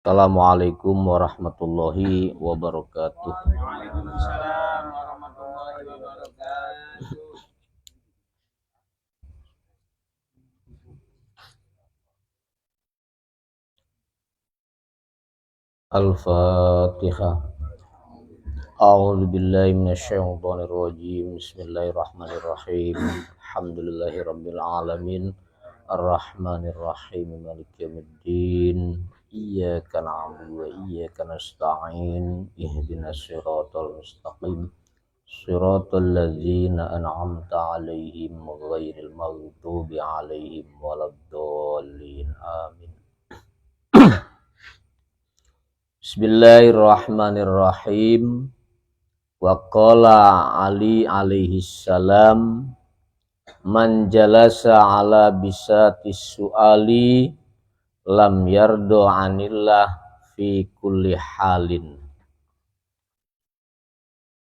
Assalamualaikum warahmatullahi wabarakatuh. Waalaikumsalam warahmatullahi wabarakatuh. Al-Fatihah. A'udzu billahi minasyaitonir rajim. Bismillahirrahmanirrahim. Alhamdulillahirabbil alamin. Arrahmanir rahim. Maliki yaumiddin. Iyyaka na'budu wa iyyaka nasta'in. Ihdinas siratal mustaqim. Shiratal ladzina an'amta 'alaihim ghairil maghdubi 'alaihim waladdallin. Amin. Bismillahirrahmanirrahim. Wa qala Ali alaihi salam, man jalasa ala bisatis su'ali lam yardo anillah fi kulli halin.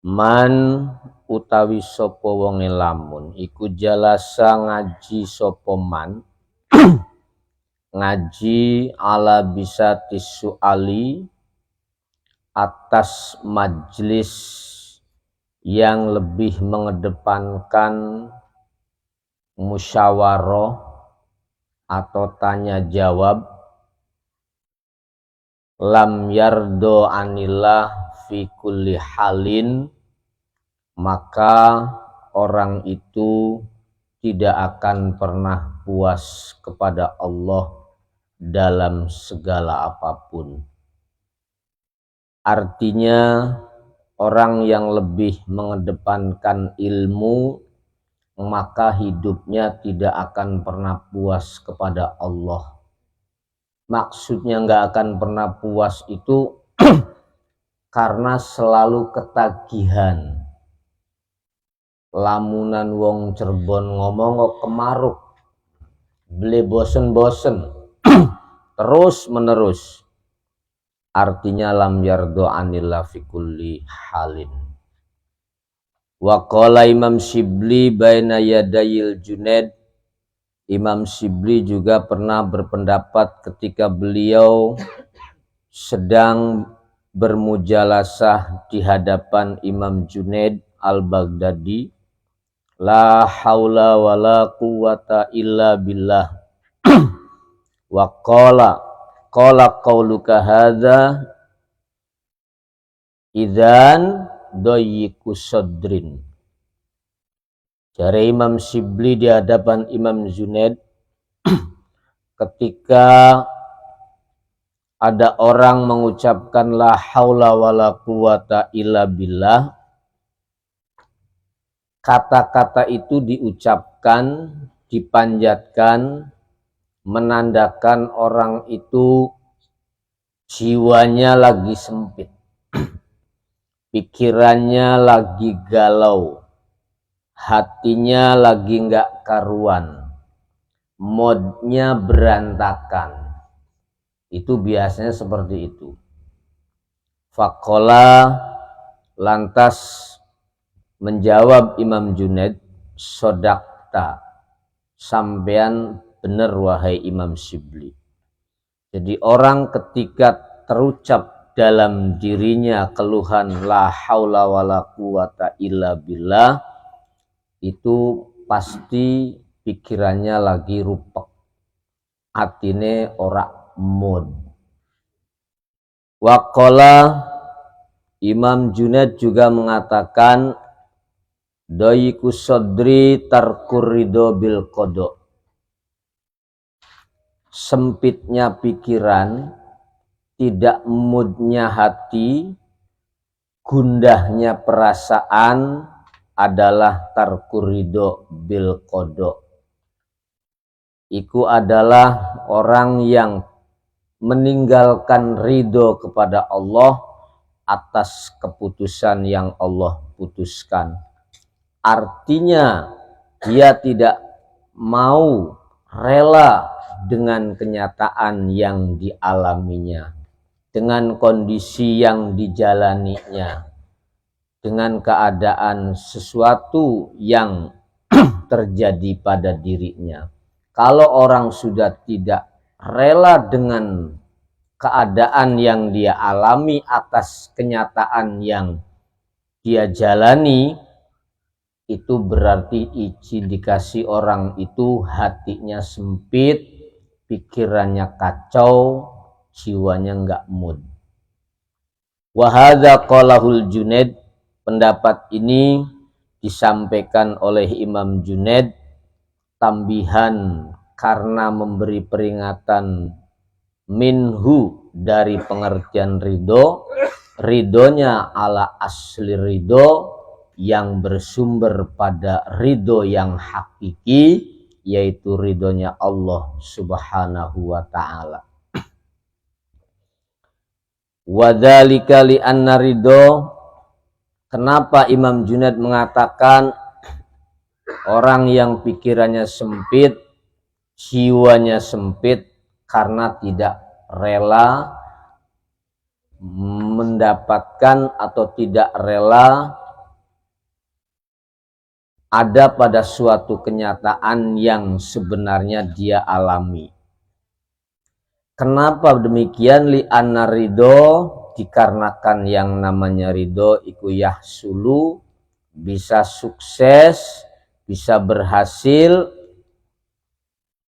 Man utawi sapa wonge lamun iku jalasa ngaji sapa man ngaji ala bisatis su'ali atas majlis yang lebih mengedepankan musyawarah atau tanya jawab, lam yardo anillah fi kulli halin, maka orang itu tidak akan pernah puas kepada Allah dalam segala apapun. Artinya orang yang lebih mengedepankan ilmu, maka hidupnya tidak akan pernah puas kepada Allah. Maksudnya nggak akan pernah puas itu karena selalu ketagihan. Lamunan wong Cirebon ngomong kok kemaruk, beli bosen-bosen, terus menerus. Artinya lam yardo anillah fi kulli halin. Wa qala Imam Shibli baina yadayil Junaid. Imam Shibli juga pernah berpendapat ketika beliau sedang bermujalasah di hadapan Imam Junaid al-Baghdadi, la haula wala quwata illa billah. Wa qala qauluka hadza idzan doyiku sodrin. Jari Imam Shibli di hadapan Imam Junaid ketika ada orang mengucapkan la haula wala quwata illa billah, kata-kata itu diucapkan, dipanjatkan, menandakan orang itu jiwanya lagi sempit, pikirannya lagi galau, hatinya lagi nggak karuan, modnya berantakan. Itu biasanya seperti itu. Faqala, lantas menjawab Imam Junaid, sodakta, sampean bener wahai Imam Shibli. Jadi orang ketika terucap dalam dirinya keluhan la haula wala quwata illa billah, itu pasti pikirannya lagi rupek, atine ora mood. Waqala, Imam Junaid juga mengatakan doyiku sodri tarkur ridho bil qada. Sempitnya pikiran, tidak moodnya hati, gundahnya perasaan adalah tarkur ridho bil qada. Iku adalah orang yang meninggalkan ridho kepada Allah atas keputusan yang Allah putuskan. Artinya dia tidak mau rela dengan kenyataan yang dialaminya, dengan kondisi yang dijalaninya, dengan keadaan sesuatu yang terjadi pada dirinya. Kalau orang sudah tidak rela dengan keadaan yang dia alami, atas kenyataan yang dia jalani, itu berarti indikasi orang itu hatinya sempit, pikirannya kacau, jiwanya enggak mood. Wa hadza qalahul Junaid, pendapat ini disampaikan oleh Imam Junaid tambihan karena memberi peringatan minhu dari pengertian ridho, ridhonya ala asli ridho yang bersumber pada ridho yang hakiki, yaitu ridhonya Allah subhanahu wa ta'ala. Wadzalika li'anna ridho, kenapa Imam Junaid mengatakan orang yang pikirannya sempit, jiwanya sempit, karena tidak rela mendapatkan atau tidak rela ada pada suatu kenyataan yang sebenarnya dia alami. Kenapa demikian? Li'anna ridho, dikarenakan yang namanya ridho iku yahsulu, bisa sukses, bisa berhasil,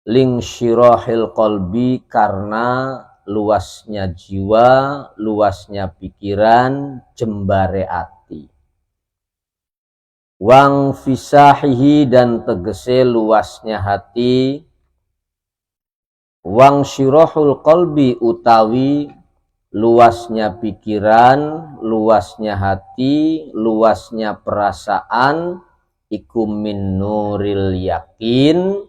lingsyirahil qalbi, karena luasnya jiwa, luasnya pikiran, jembare ati. Wang fisahihi, dan tegese luasnya hati. Wang syirahul qalbi, utawi luasnya pikiran, luasnya hati, luasnya perasaan, iku min nuril yakin,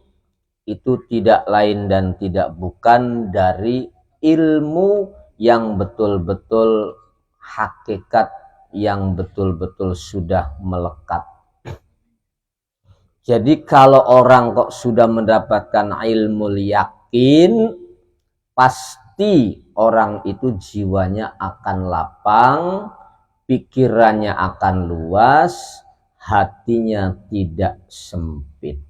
itu tidak lain dan tidak bukan dari ilmu yang betul-betul hakikat, yang betul-betul sudah melekat. Jadi kalau orang kok sudah mendapatkan ilmu yakin, pasti orang itu jiwanya akan lapang, pikirannya akan luas, hatinya tidak sempit.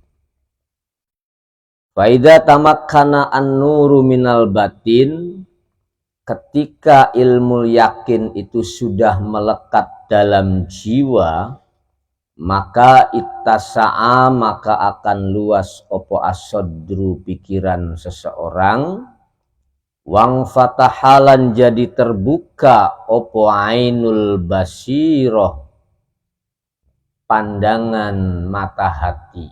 Faida tamakkana an-nuru minal batin, ketika ilmu yakin itu sudah melekat dalam jiwa, maka ittasa'a, maka akan luas opo as-sadru, pikiran seseorang. Wang fatahalan, jadi terbuka opo ainul basiroh, pandangan mata hati,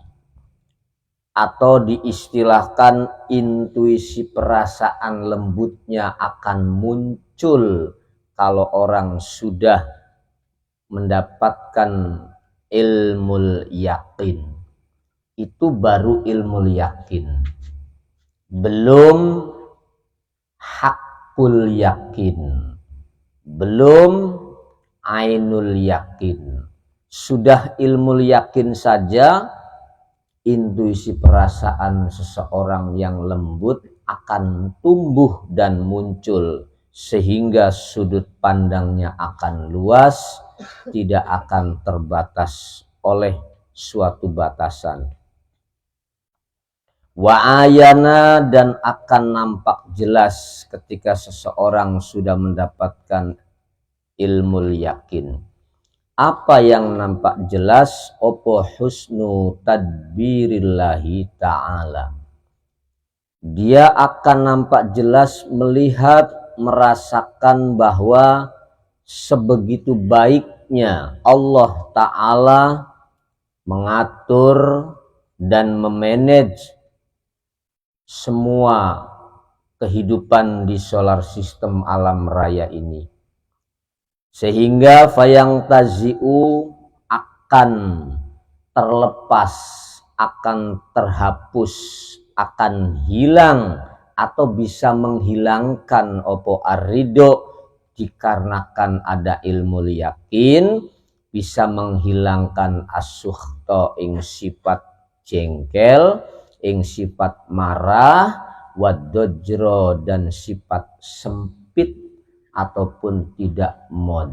atau diistilahkan intuisi perasaan lembutnya akan muncul kalau orang sudah mendapatkan ilmu yakin. Itu baru ilmu yakin, belum hakul yakin, belum ainul yakin. Sudah ilmu yakin saja, intuisi perasaan seseorang yang lembut akan tumbuh dan muncul, sehingga sudut pandangnya akan luas, tidak akan terbatas oleh suatu batasan. Wa ayana, dan akan nampak jelas ketika seseorang sudah mendapatkan ilmu yakin. Apa yang nampak jelas? Opo husnu tadbirillahi ta'ala. Dia akan nampak jelas, melihat, merasakan bahwa sebegitu baiknya Allah Ta'ala mengatur dan memanage semua kehidupan di solar system alam raya ini, sehingga fayang tazi'u, akan terlepas, akan terhapus, akan hilang, atau bisa menghilangkan opo arido, dikarenakan ada ilmu yakin, bisa menghilangkan asukhto, ing sifat jengkel, ing sifat marah, wadojro, dan sifat sempit ataupun tidak mod.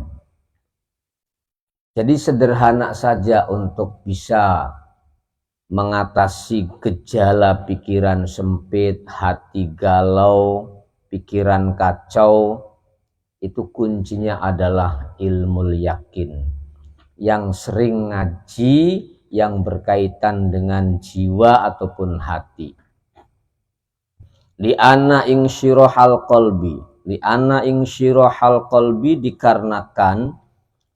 Jadi sederhana saja untuk bisa mengatasi gejala pikiran sempit, hati galau, pikiran kacau, itu kuncinya adalah ilmu yakin. Yang sering ngaji yang berkaitan dengan jiwa ataupun hati. Li'anna insyirahal qalbi dikarenakan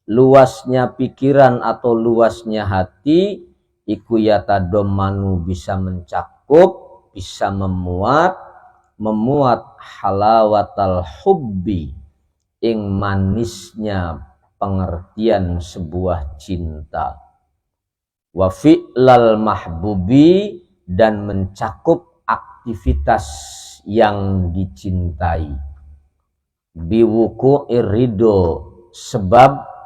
luasnya pikiran atau luasnya hati iku yatadommanu bisa mencakup, bisa memuat halawatal hubbi ing manisnya pengertian sebuah cinta, wa fi'lal mahbubi dan mencakup aktivitas yang dicintai, biwuku'ir ridho sebab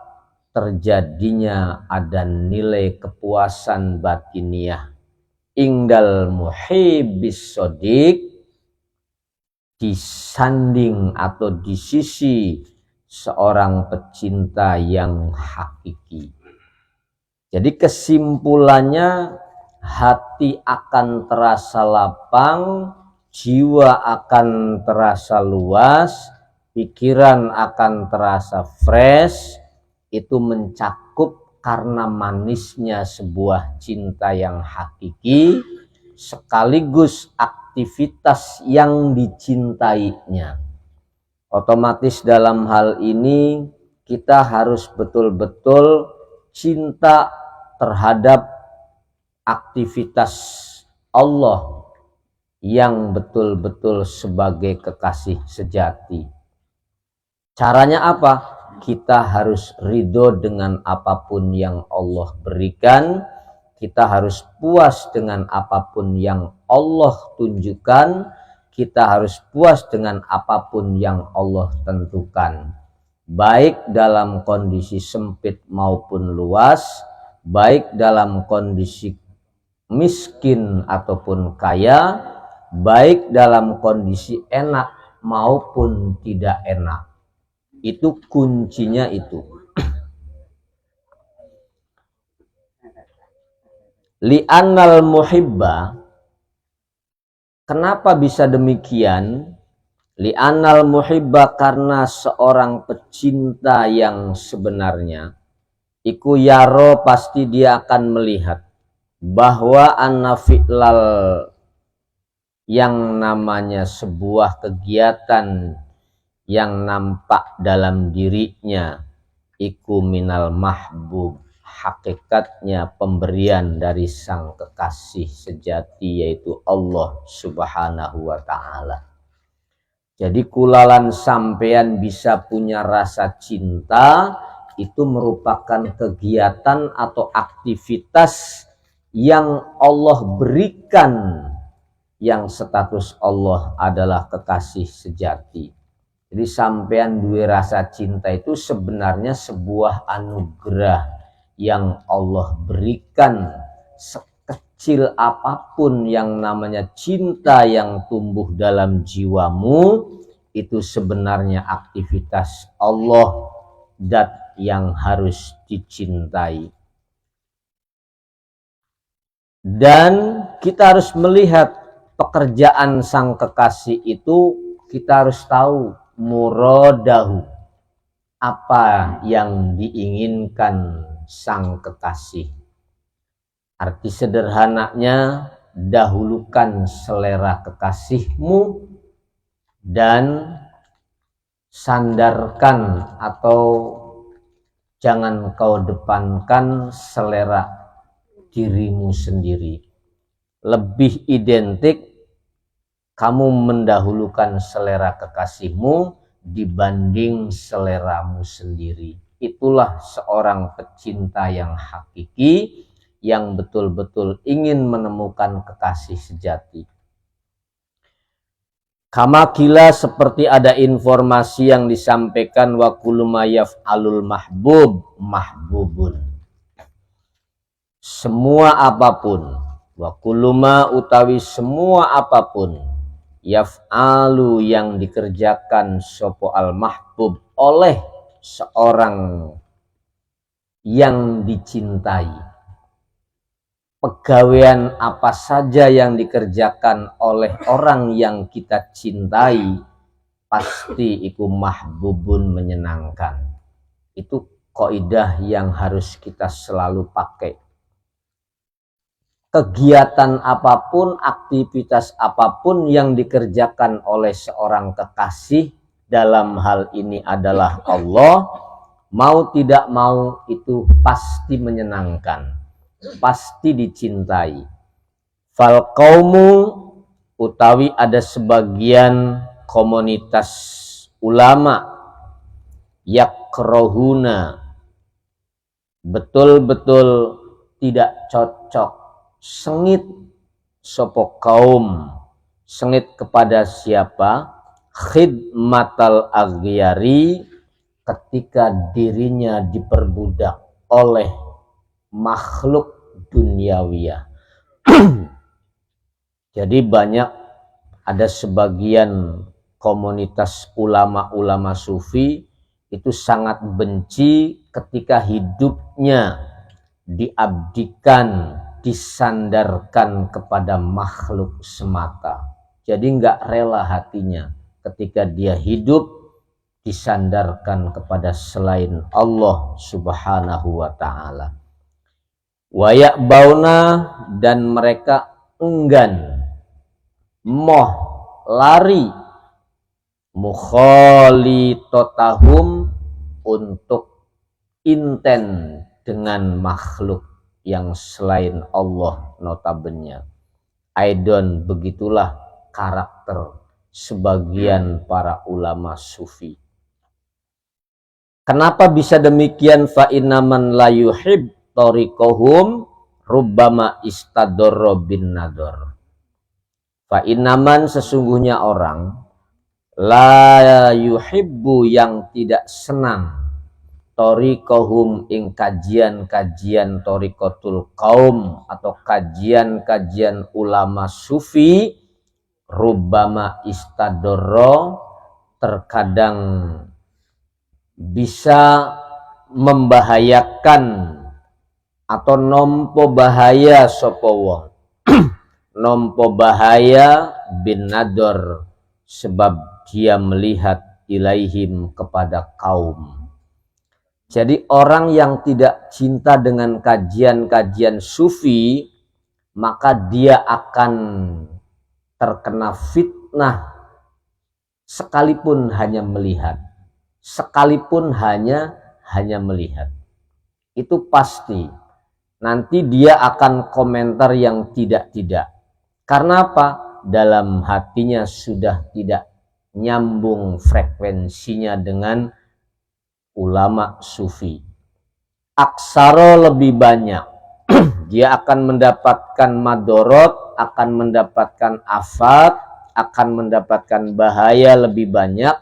terjadinya ada nilai kepuasan batiniah ingdal muhibbis sodik, disanding atau di sisi seorang pecinta yang hakiki. Jadi kesimpulannya, hati akan terasa lapang, jiwa akan terasa luas, pikiran akan terasa fresh, itu mencakup karena manisnya sebuah cinta yang hakiki, sekaligus aktivitas yang dicintainya. Otomatis dalam hal ini kita harus betul-betul cinta terhadap aktivitas Allah yang betul-betul sebagai kekasih sejati. Caranya apa? Kita harus ridho dengan apapun yang Allah berikan. Kita harus puas dengan apapun yang Allah tunjukkan. Kita harus puas dengan apapun yang Allah tentukan. Baik dalam kondisi sempit maupun luas, baik dalam kondisi miskin ataupun kaya, baik dalam kondisi enak maupun tidak enak. Itu kuncinya itu. Li'annal muhibba, kenapa bisa demikian? Li'annal muhibba, karena seorang pecinta yang sebenarnya iku yaro, pasti dia akan melihat bahwa anna fi'lal, yang namanya sebuah kegiatan yang nampak dalam dirinya iku minal mahbub, hakikatnya pemberian dari sang kekasih sejati, yaitu Allah subhanahu wa ta'ala. Jadi kulalan sampean bisa punya rasa cinta, itu merupakan kegiatan atau aktivitas yang Allah berikan, yang status Allah adalah kekasih sejati. Jadi sampean duwe rasa cinta itu sebenarnya sebuah anugerah yang Allah berikan. Sekecil apapun yang namanya cinta yang tumbuh dalam jiwamu, itu sebenarnya aktivitas Allah, zat yang harus dicintai. Dan kita harus melihat pekerjaan sang kekasih itu, kita harus tahu muradahu, apa yang diinginkan sang kekasih. Arti sederhananya, dahulukan selera kekasihmu dan sandarkan atau jangan kau depankan selera dirimu sendiri. Lebih identik kamu mendahulukan selera kekasihmu dibanding seleramu sendiri. Itulah seorang pecinta yang hakiki, yang betul-betul ingin menemukan kekasih sejati. Kama kila, seperti ada informasi yang disampaikan, wa kullu ma yaf'alul mahbub mahbubun. Semua apapun, wa kullu ma utawi semua apapun, yaf'alu yang dikerjakan sopo al mahbub oleh seorang yang dicintai. Pegawaian apa saja yang dikerjakan oleh orang yang kita cintai, pasti iku mahbubun menyenangkan. Itu kaidah yang harus kita selalu pakai. Kegiatan apapun, aktivitas apapun yang dikerjakan oleh seorang kekasih, dalam hal ini adalah Allah, mau tidak mau itu pasti menyenangkan, pasti dicintai. Fal qaumu utawi ada sebagian komunitas ulama yakrohuna betul-betul tidak cocok, sengit sopo kaum, sengit kepada siapa? Khidmatal aghyari, ketika dirinya diperbudak oleh makhluk duniawiyah. Jadi banyak, ada sebagian komunitas ulama-ulama sufi itu sangat benci ketika hidupnya diabdikan, disandarkan kepada makhluk semata. Jadi nggak rela hatinya ketika dia hidup disandarkan kepada selain Allah Subhanahu wa ta'ala. Wa ya'bauna, dan mereka enggan, moh, lari, mukhalitotahum, untuk inten dengan makhluk yang selain Allah notabene. Aidon, begitulah karakter sebagian para ulama sufi. Kenapa bisa demikian? Fa innaman la yuhib tariqahum rubbama istadorro bin nador. Fa innaman, sesungguhnya orang, la yuhibbu, yang tidak senang, tariqahum ing kajian-kajian tariqatul kaum atau kajian-kajian ulama sufi, rubbama istadorro, terkadang bisa membahayakan atau nompo bahaya sapa wong. Nompo bahaya bin nador, sebab dia melihat ilaihim, kepada kaum. Jadi orang yang tidak cinta dengan kajian-kajian sufi, maka dia akan terkena fitnah sekalipun hanya melihat, sekalipun hanya melihat. Itu pasti nanti dia akan komentar yang tidak-tidak. Karena apa? Dalam hatinya sudah tidak nyambung frekuensinya dengan ulama sufi. Aksaro, lebih banyak. Dia akan mendapatkan madorot, akan mendapatkan afat, akan mendapatkan bahaya lebih banyak,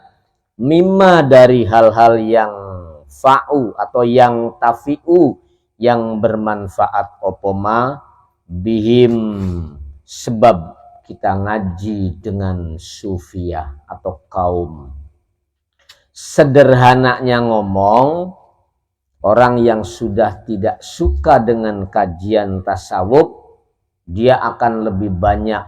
mimma, dari hal-hal yang fa'u atau yang tafi'u, yang bermanfaat opoma bihim, sebab kita ngaji dengan sufiyah atau kaum. Sederhananya ngomong, orang yang sudah tidak suka dengan kajian tasawuf, dia akan lebih banyak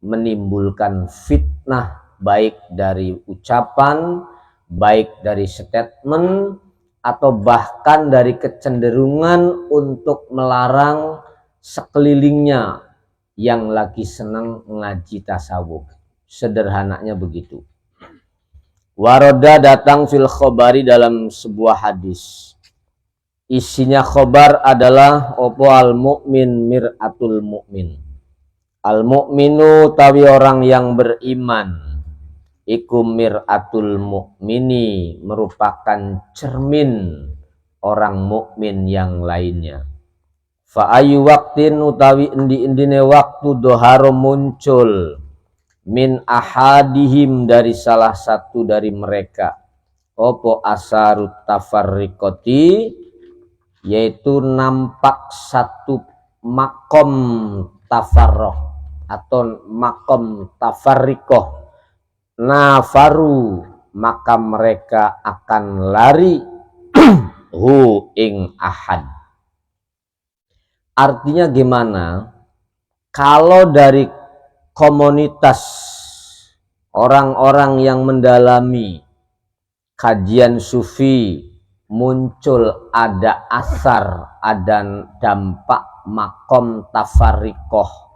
menimbulkan fitnah, baik dari ucapan, baik dari statement, atau bahkan dari kecenderungan untuk melarang sekelilingnya yang lagi senang ngaji tasawuf. Sederhananya begitu. Waroda, datang fil khobari, dalam sebuah hadis. Isinya khobar adalah opo al mu'min mir'atul mu'min. Al mu'minu, tawi orang yang beriman, iku mir'atul mu'mini, merupakan cermin orang mukmin yang lainnya. Fa ayu waktin, utawi endi-endine waktu, doharo muncul, min ahadihim, dari salah satu dari mereka, opo asarut tafarriqoti, yaitu nampak satu makom tafarroh atau makom tafarriqoh, nafaru, maka mereka akan lari hu ing ahad. Artinya gimana? Kalau dari komunitas orang-orang yang mendalami kajian sufi muncul ada asar, ada dampak makom tafarikoh.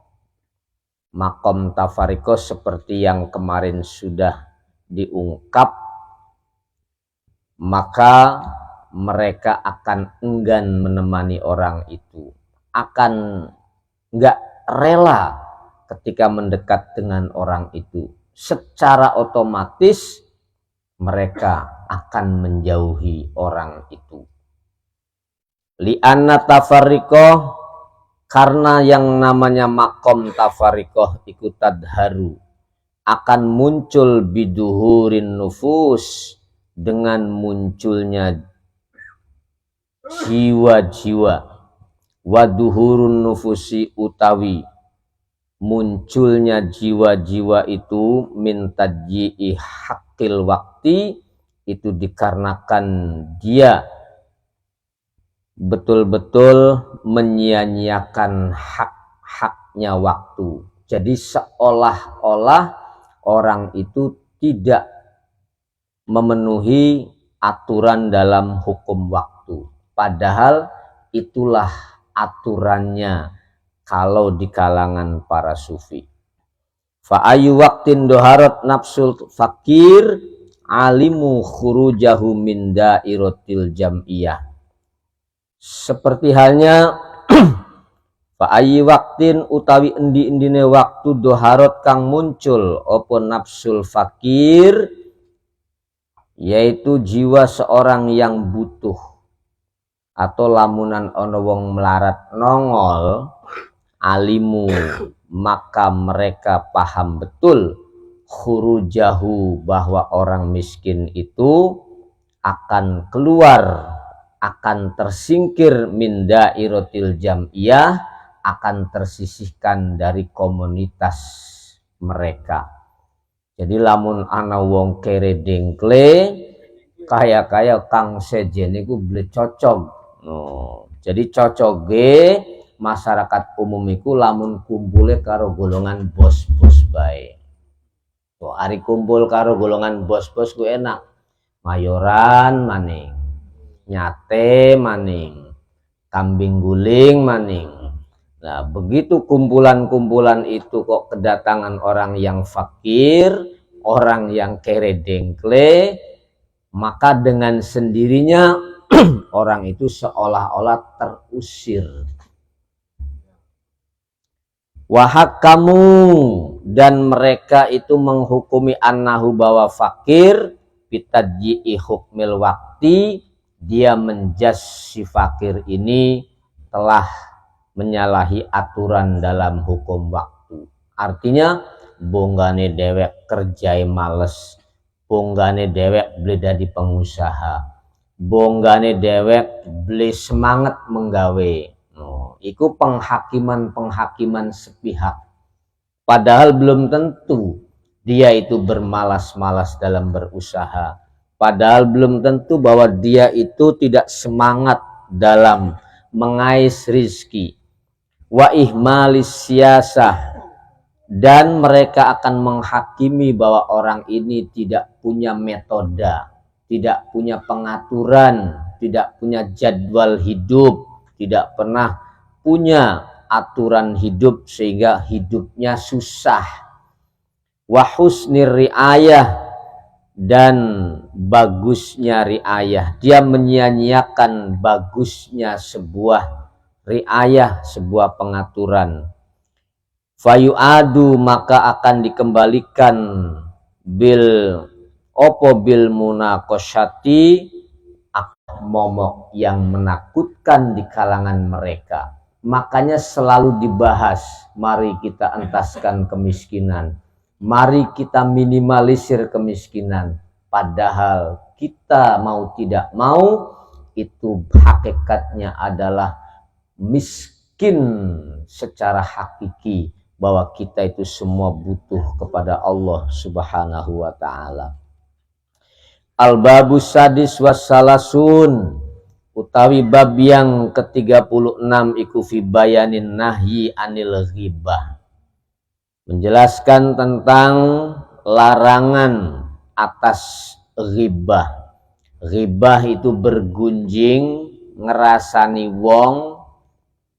Makom tafarikoh seperti yang kemarin sudah diungkap, maka mereka akan enggan menemani orang itu, akan enggak rela ketika mendekat dengan orang itu. Secara otomatis mereka akan menjauhi orang itu. Li'anna tafarikoh, karena yang namanya makom tafarikoh ikut tadharu, akan muncul biduhurin nufus, dengan munculnya jiwa-jiwa, waduhurun nufusi utawi munculnya jiwa-jiwa itu min tajyi'i haqqil waktu, itu dikarenakan dia betul-betul menyia-nyiakan hak-haknya waktu. Jadi seolah-olah orang itu tidak memenuhi aturan dalam hukum waktu, padahal itulah aturannya kalau di kalangan para sufi. Fa ayu waqtin doharat nafsul fakir alimu khurujahu min dairatil jam'iyah. Seperti halnya fa ayu waqtin utawi endi-endine waktu doharat kang muncul opo nafsul fakir, yaitu jiwa seorang yang butuh, atau lamunan ono wong melarat nongol, alimu maka mereka paham betul khurujahu, bahwa orang miskin itu akan keluar, akan tersingkir min dairatil jam'iyah, akan tersisihkan dari komunitas mereka. Jadi lamun ana wong kere dengkle kaya-kaya kang sejen iku beli cocok. Jadi cocoge masyarakat umum iku lamun kumpule karo golongan bos-bos bae. Tuh, ari kumpul karo golongan bos-bos ku enak. Mayoran maning, nyate maning, kambing guling maning. Nah, begitu kumpulan-kumpulan itu kok kedatangan orang yang fakir, orang yang kere dengkle, maka dengan sendirinya orang itu seolah-olah terusir. Wahak kamu, dan mereka itu menghukumi annahu bahwa fakir bitadji'i hukmil wakti, dia menjas si fakir ini telah menyalahi aturan dalam hukum waktu. Artinya bonggane dewek kerjai males, bonggane dewek beli dari pengusaha, bonggane dewek beli semangat menggawe. Iku penghakiman sepihak, padahal belum tentu dia itu bermalas-malas dalam berusaha, padahal belum tentu bahwa dia itu tidak semangat dalam mengais rizki. Wa ihmalis siasah, dan mereka akan menghakimi bahwa orang ini tidak punya metode, tidak punya pengaturan, tidak punya jadwal hidup, tidak pernah punya aturan hidup sehingga hidupnya susah. Wa husnir riayah, dan bagusnya riayah, dia menyia-nyiakan bagusnya sebuah riayah, sebuah pengaturan. Fayu'adu, maka akan dikembalikan bil munakosyati, momok yang menakutkan di kalangan mereka. Makanya selalu dibahas, mari kita entaskan kemiskinan, mari kita minimalisir kemiskinan. Padahal kita mau tidak mau, itu hakikatnya adalah miskin secara hakiki, bahwa kita itu semua butuh kepada Allah Subhanahu wa ta'ala. Al-babus sadis wassalasun, utawi bab yang ke-36 iku fi bayanin nahyi anil ghibah, menjelaskan tentang larangan atas ghibah. Ghibah itu bergunjing, ngerasani wong,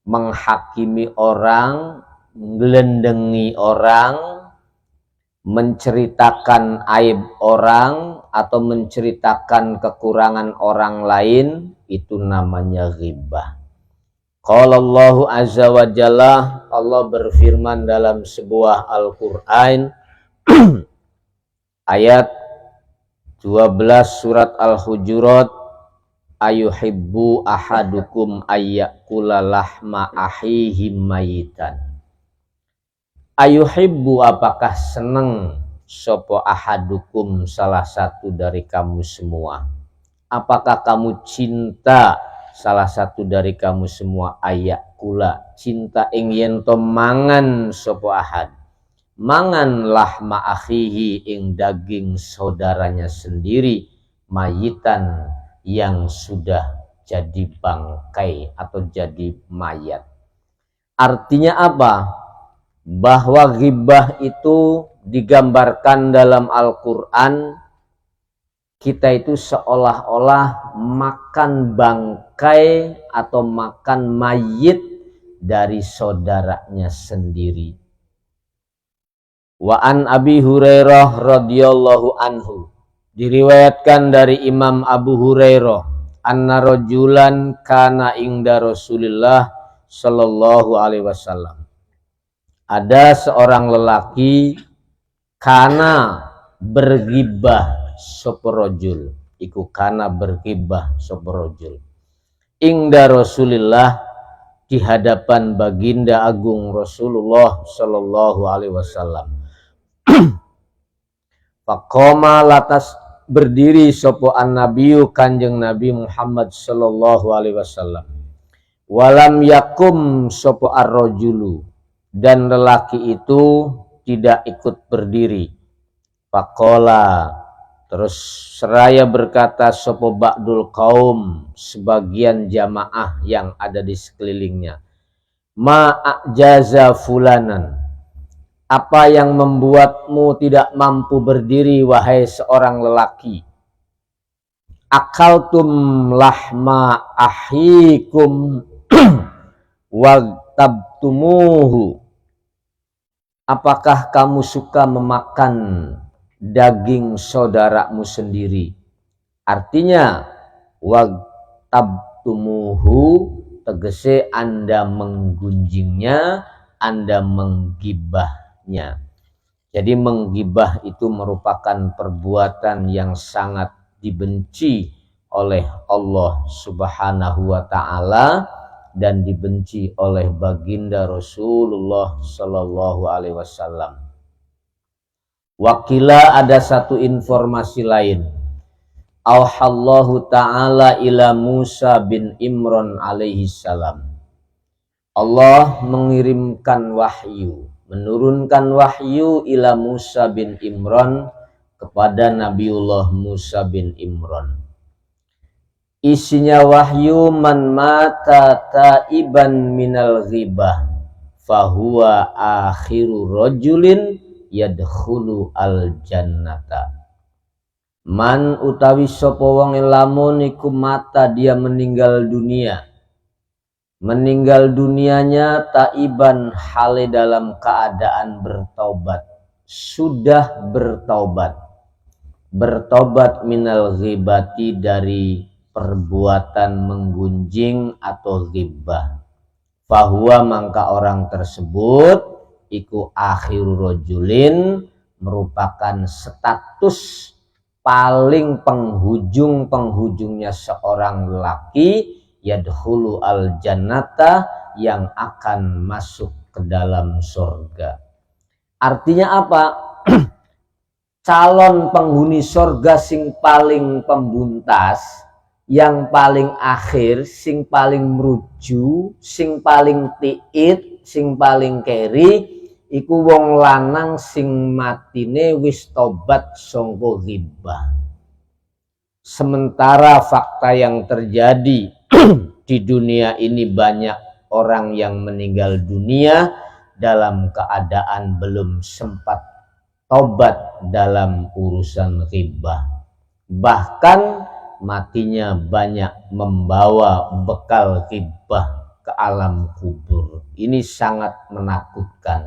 menghakimi orang, ngelendengi orang, menceritakan aib orang atau menceritakan kekurangan orang lain, itu namanya ghibah. Qala Allahu azza wa jalla, Allah berfirman dalam sebuah Al-Qur'an ayat 12 surat Al-Hujurat, ayuhibbu ahadukum ayyakula lahma ahihi mayitan. Ayuhibbu, apakah seneng sopo ahadukum, salah satu dari kamu semua. Apakah kamu cinta salah satu dari kamu semua, ayyakula, cinta ing yen to mangan sopo ahad, mangan lahma akhihi, ing daging saudaranya sendiri, mayitan, yang sudah jadi bangkai atau jadi mayat. Artinya apa? Bahwa ghibah itu digambarkan dalam Al-Quran, kita itu seolah-olah makan bangkai atau makan mayit dari saudaranya sendiri. Wa an Abi Hurairah radhiyallahu anhu, diriwayatkan dari Imam Abu Hurairah, anna rajulan kana ingda Rasulillah sallallahu alaihi wasallam. Ada seorang lelaki kana bergibah soporojul, iku kana bergibah soporojul, ingda Rasulillah, di hadapan baginda agung Rasulullah sallallahu alaihi wasallam. Faqoma, latas berdiri sopo an-nabiyu, kanjeng Nabi Muhammad sallallahu alaihi wasallam. Walam yakum sopo ar-rajulu, dan lelaki itu tidak ikut berdiri. Faqala, terus seraya berkata sopo ba'dul kaum, sebagian jamaah yang ada di sekelilingnya, ma'ajaza fulanan, apa yang membuatmu tidak mampu berdiri wahai seorang lelaki? Akaltum lahma ahikum wagtabtumuhu, apakah kamu suka memakan daging saudaramu sendiri? Artinya wagtabtumuhu, tegese Anda menggunjingnya, Anda menggibahnya. Jadi menggibah itu merupakan perbuatan yang sangat dibenci oleh Allah Subhanahu wa ta'ala dan dibenci oleh baginda Rasulullah sallallahu alaihi wasallam. Wakila, ada satu informasi lain, auhallahu ta'ala ila Musa bin Imran alaihi salam, Allah mengirimkan wahyu, menurunkan wahyu ila Musa bin Imran, kepada Nabiullah Musa bin Imran. Isinya wahyu, man mata taiban minal ghibah fahuwa akhiru rajulin yadkhulu al jannata. Man utawi sapa wong lamun iku mata, dia meninggal dunia, meninggal dunianya taiban, hale dalam keadaan bertaubat, sudah bertaubat minal ghibati, dari perbuatan menggunjing atau ghibah, fahuwa, mangka orang tersebut iku akhiru rajulin, merupakan status paling penghujungnya seorang lelaki, yadkhulu al jannata, yang akan masuk ke dalam surga. Artinya apa? Calon penghuni surga sing paling pembuntas, yang paling akhir, sing paling meruju, sing paling tiit, sing paling keri, iku wong lanang sing matine wis tobat sangka ghibah. Sementara fakta yang terjadi di dunia ini, banyak orang yang meninggal dunia dalam keadaan belum sempat tobat dalam urusan ghibah. Bahkan matinya banyak membawa bekal ghibah ke alam kubur. Ini sangat menakutkan.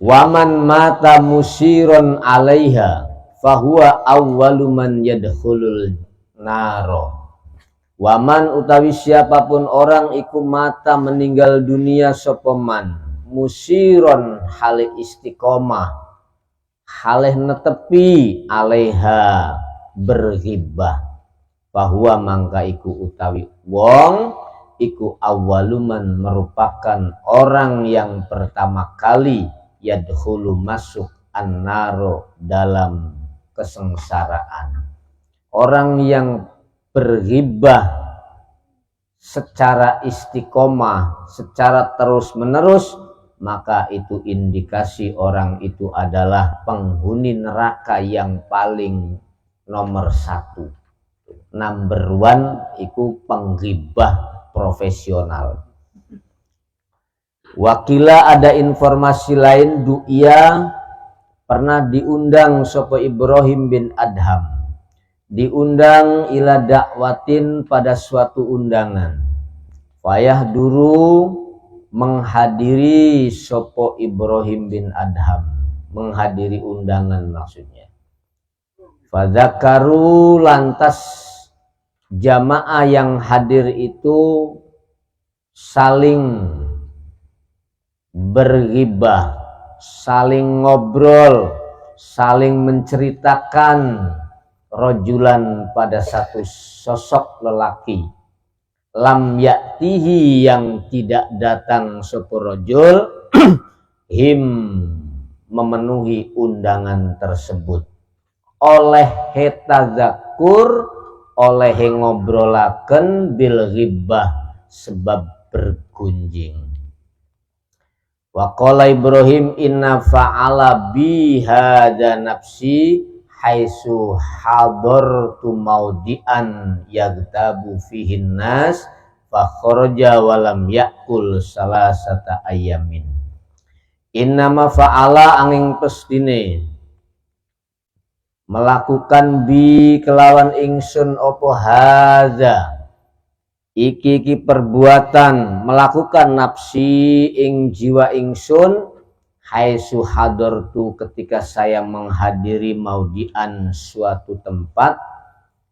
Waman mata musiron alaiha fahuwa awwalu man yadkhulul naro. Waman utawi siapapun orang iku mata meninggal dunia sopeman musiron halih istiqomah halih netepi alaiha berghibah bahwa mangka iku utawi wong iku awwaluman merupakan orang yang pertama kali yadkhulu masuk annaro dalam kesengsaraan. Orang yang berghibah secara istiqomah, secara terus menerus, maka itu indikasi orang itu adalah penghuni neraka yang paling nomor 1. Number 1 itu penghibah profesional. Wakila ada informasi lain du'ia pernah diundang sopo Ibrahim bin Adham, diundang ila dakwatin pada suatu undangan. Fayah duru menghadiri sopo Ibrahim bin Adham, menghadiri undangan maksudnya. Fadzakaru lantas jamaah yang hadir itu saling berghibah, saling ngobrol, saling menceritakan rojulan pada satu sosok lelaki. Lam yaktihi yang tidak datang sopo rojul him memenuhi undangan tersebut. Oleh hetazakur, oleh ngobrolaken bil ghibah sebab bergunjing. Wa qala Ibrahim inna fa'ala bi hadza nafsi haitsu hadartu maudian yagtabu fihi nas fa kharaja wa lam yakul salasata ayamin. Inna ma fa'ala angin pestine melakukan bi kelawan ingsun opo hadza iki perbuatan melakukan nafsi ing jiwa ingsun haitsu hadartu ketika saya menghadiri maudian suatu tempat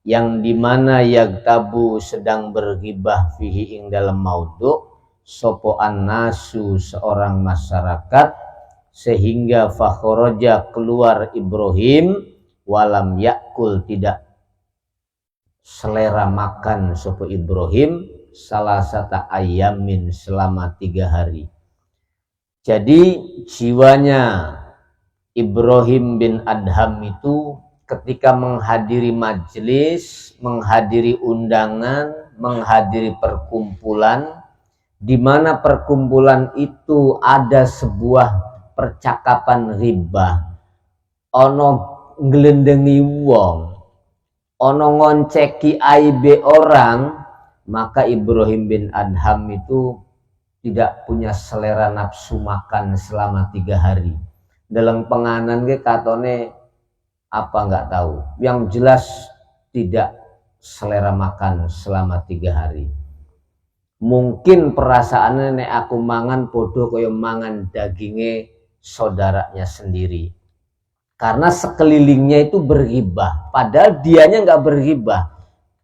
yang dimana yagtabu sedang berghibah fihi ing dalam maudhu sopo annasu seorang masyarakat sehingga fakhoroja keluar Ibrahim walam yakul tidak selera makan sopo Ibrahim salasata ayamin selama 3 hari. Jadi jiwanya Ibrahim bin Adham itu ketika menghadiri majelis, menghadiri undangan, menghadiri perkumpulan, di mana perkumpulan itu ada sebuah percakapan ghibah, ono nglendengi wong, ono ngonceki aibe orang, maka Ibrahim bin Adham itu tidak punya selera nafsu makan selama 3 hari. Dalam penganan ke katone apa nggak tahu. Yang jelas tidak selera makan selama 3 hari. Mungkin perasaannya nek aku mangan podo kaya mangan dagingnya saudaranya sendiri. Karena sekelilingnya itu berghibah, padahal dianya nggak berghibah,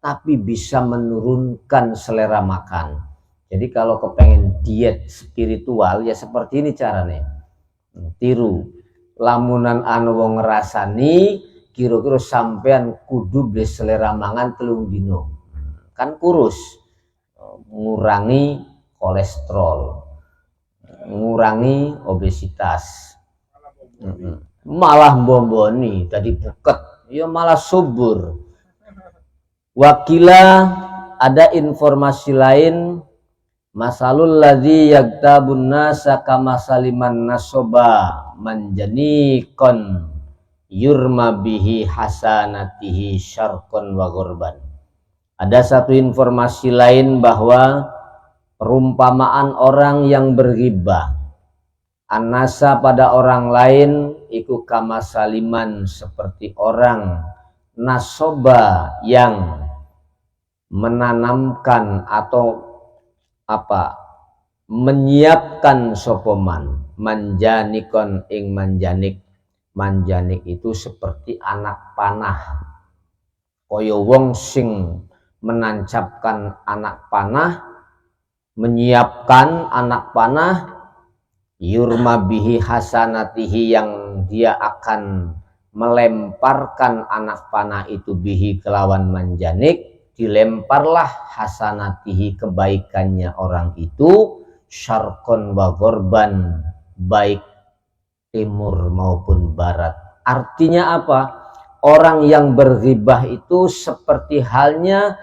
tapi bisa menurunkan selera makan. Jadi kalau kepengen diet spiritual ya seperti ini caranya. Tiru, lamunan anu wong ngerasani, kira-kira sampean kudu beli selera mangan 3 dino. Kan kurus, ngurangi kolesterol, ngurangi obesitas. Malah bomboni tadi buket ya malah subur. Wakila ada informasi lain masalul ladzi yaktabun nasa kama saliman nasoba manjanikon yurma bihi hasanatihi syarqan wa ghurban. Ada satu informasi lain bahwa perumpamaan orang yang berghibah Anasa pada orang lain iku kama saliman seperti orang nasoba yang menanamkan atau menyiapkan sopoman manjanikon ing manjanik. Manjanik itu seperti anak panah, kaya wong sing menancapkan anak panah, menyiapkan anak panah, yurma bihi hasanatihi, yang dia akan melemparkan anak panah itu bihi kelawan manjanik, dilemparlah hasanatihi kebaikannya orang itu, syarqon wa ghorban, baik timur maupun barat. Artinya apa? Orang yang berghibah itu seperti halnya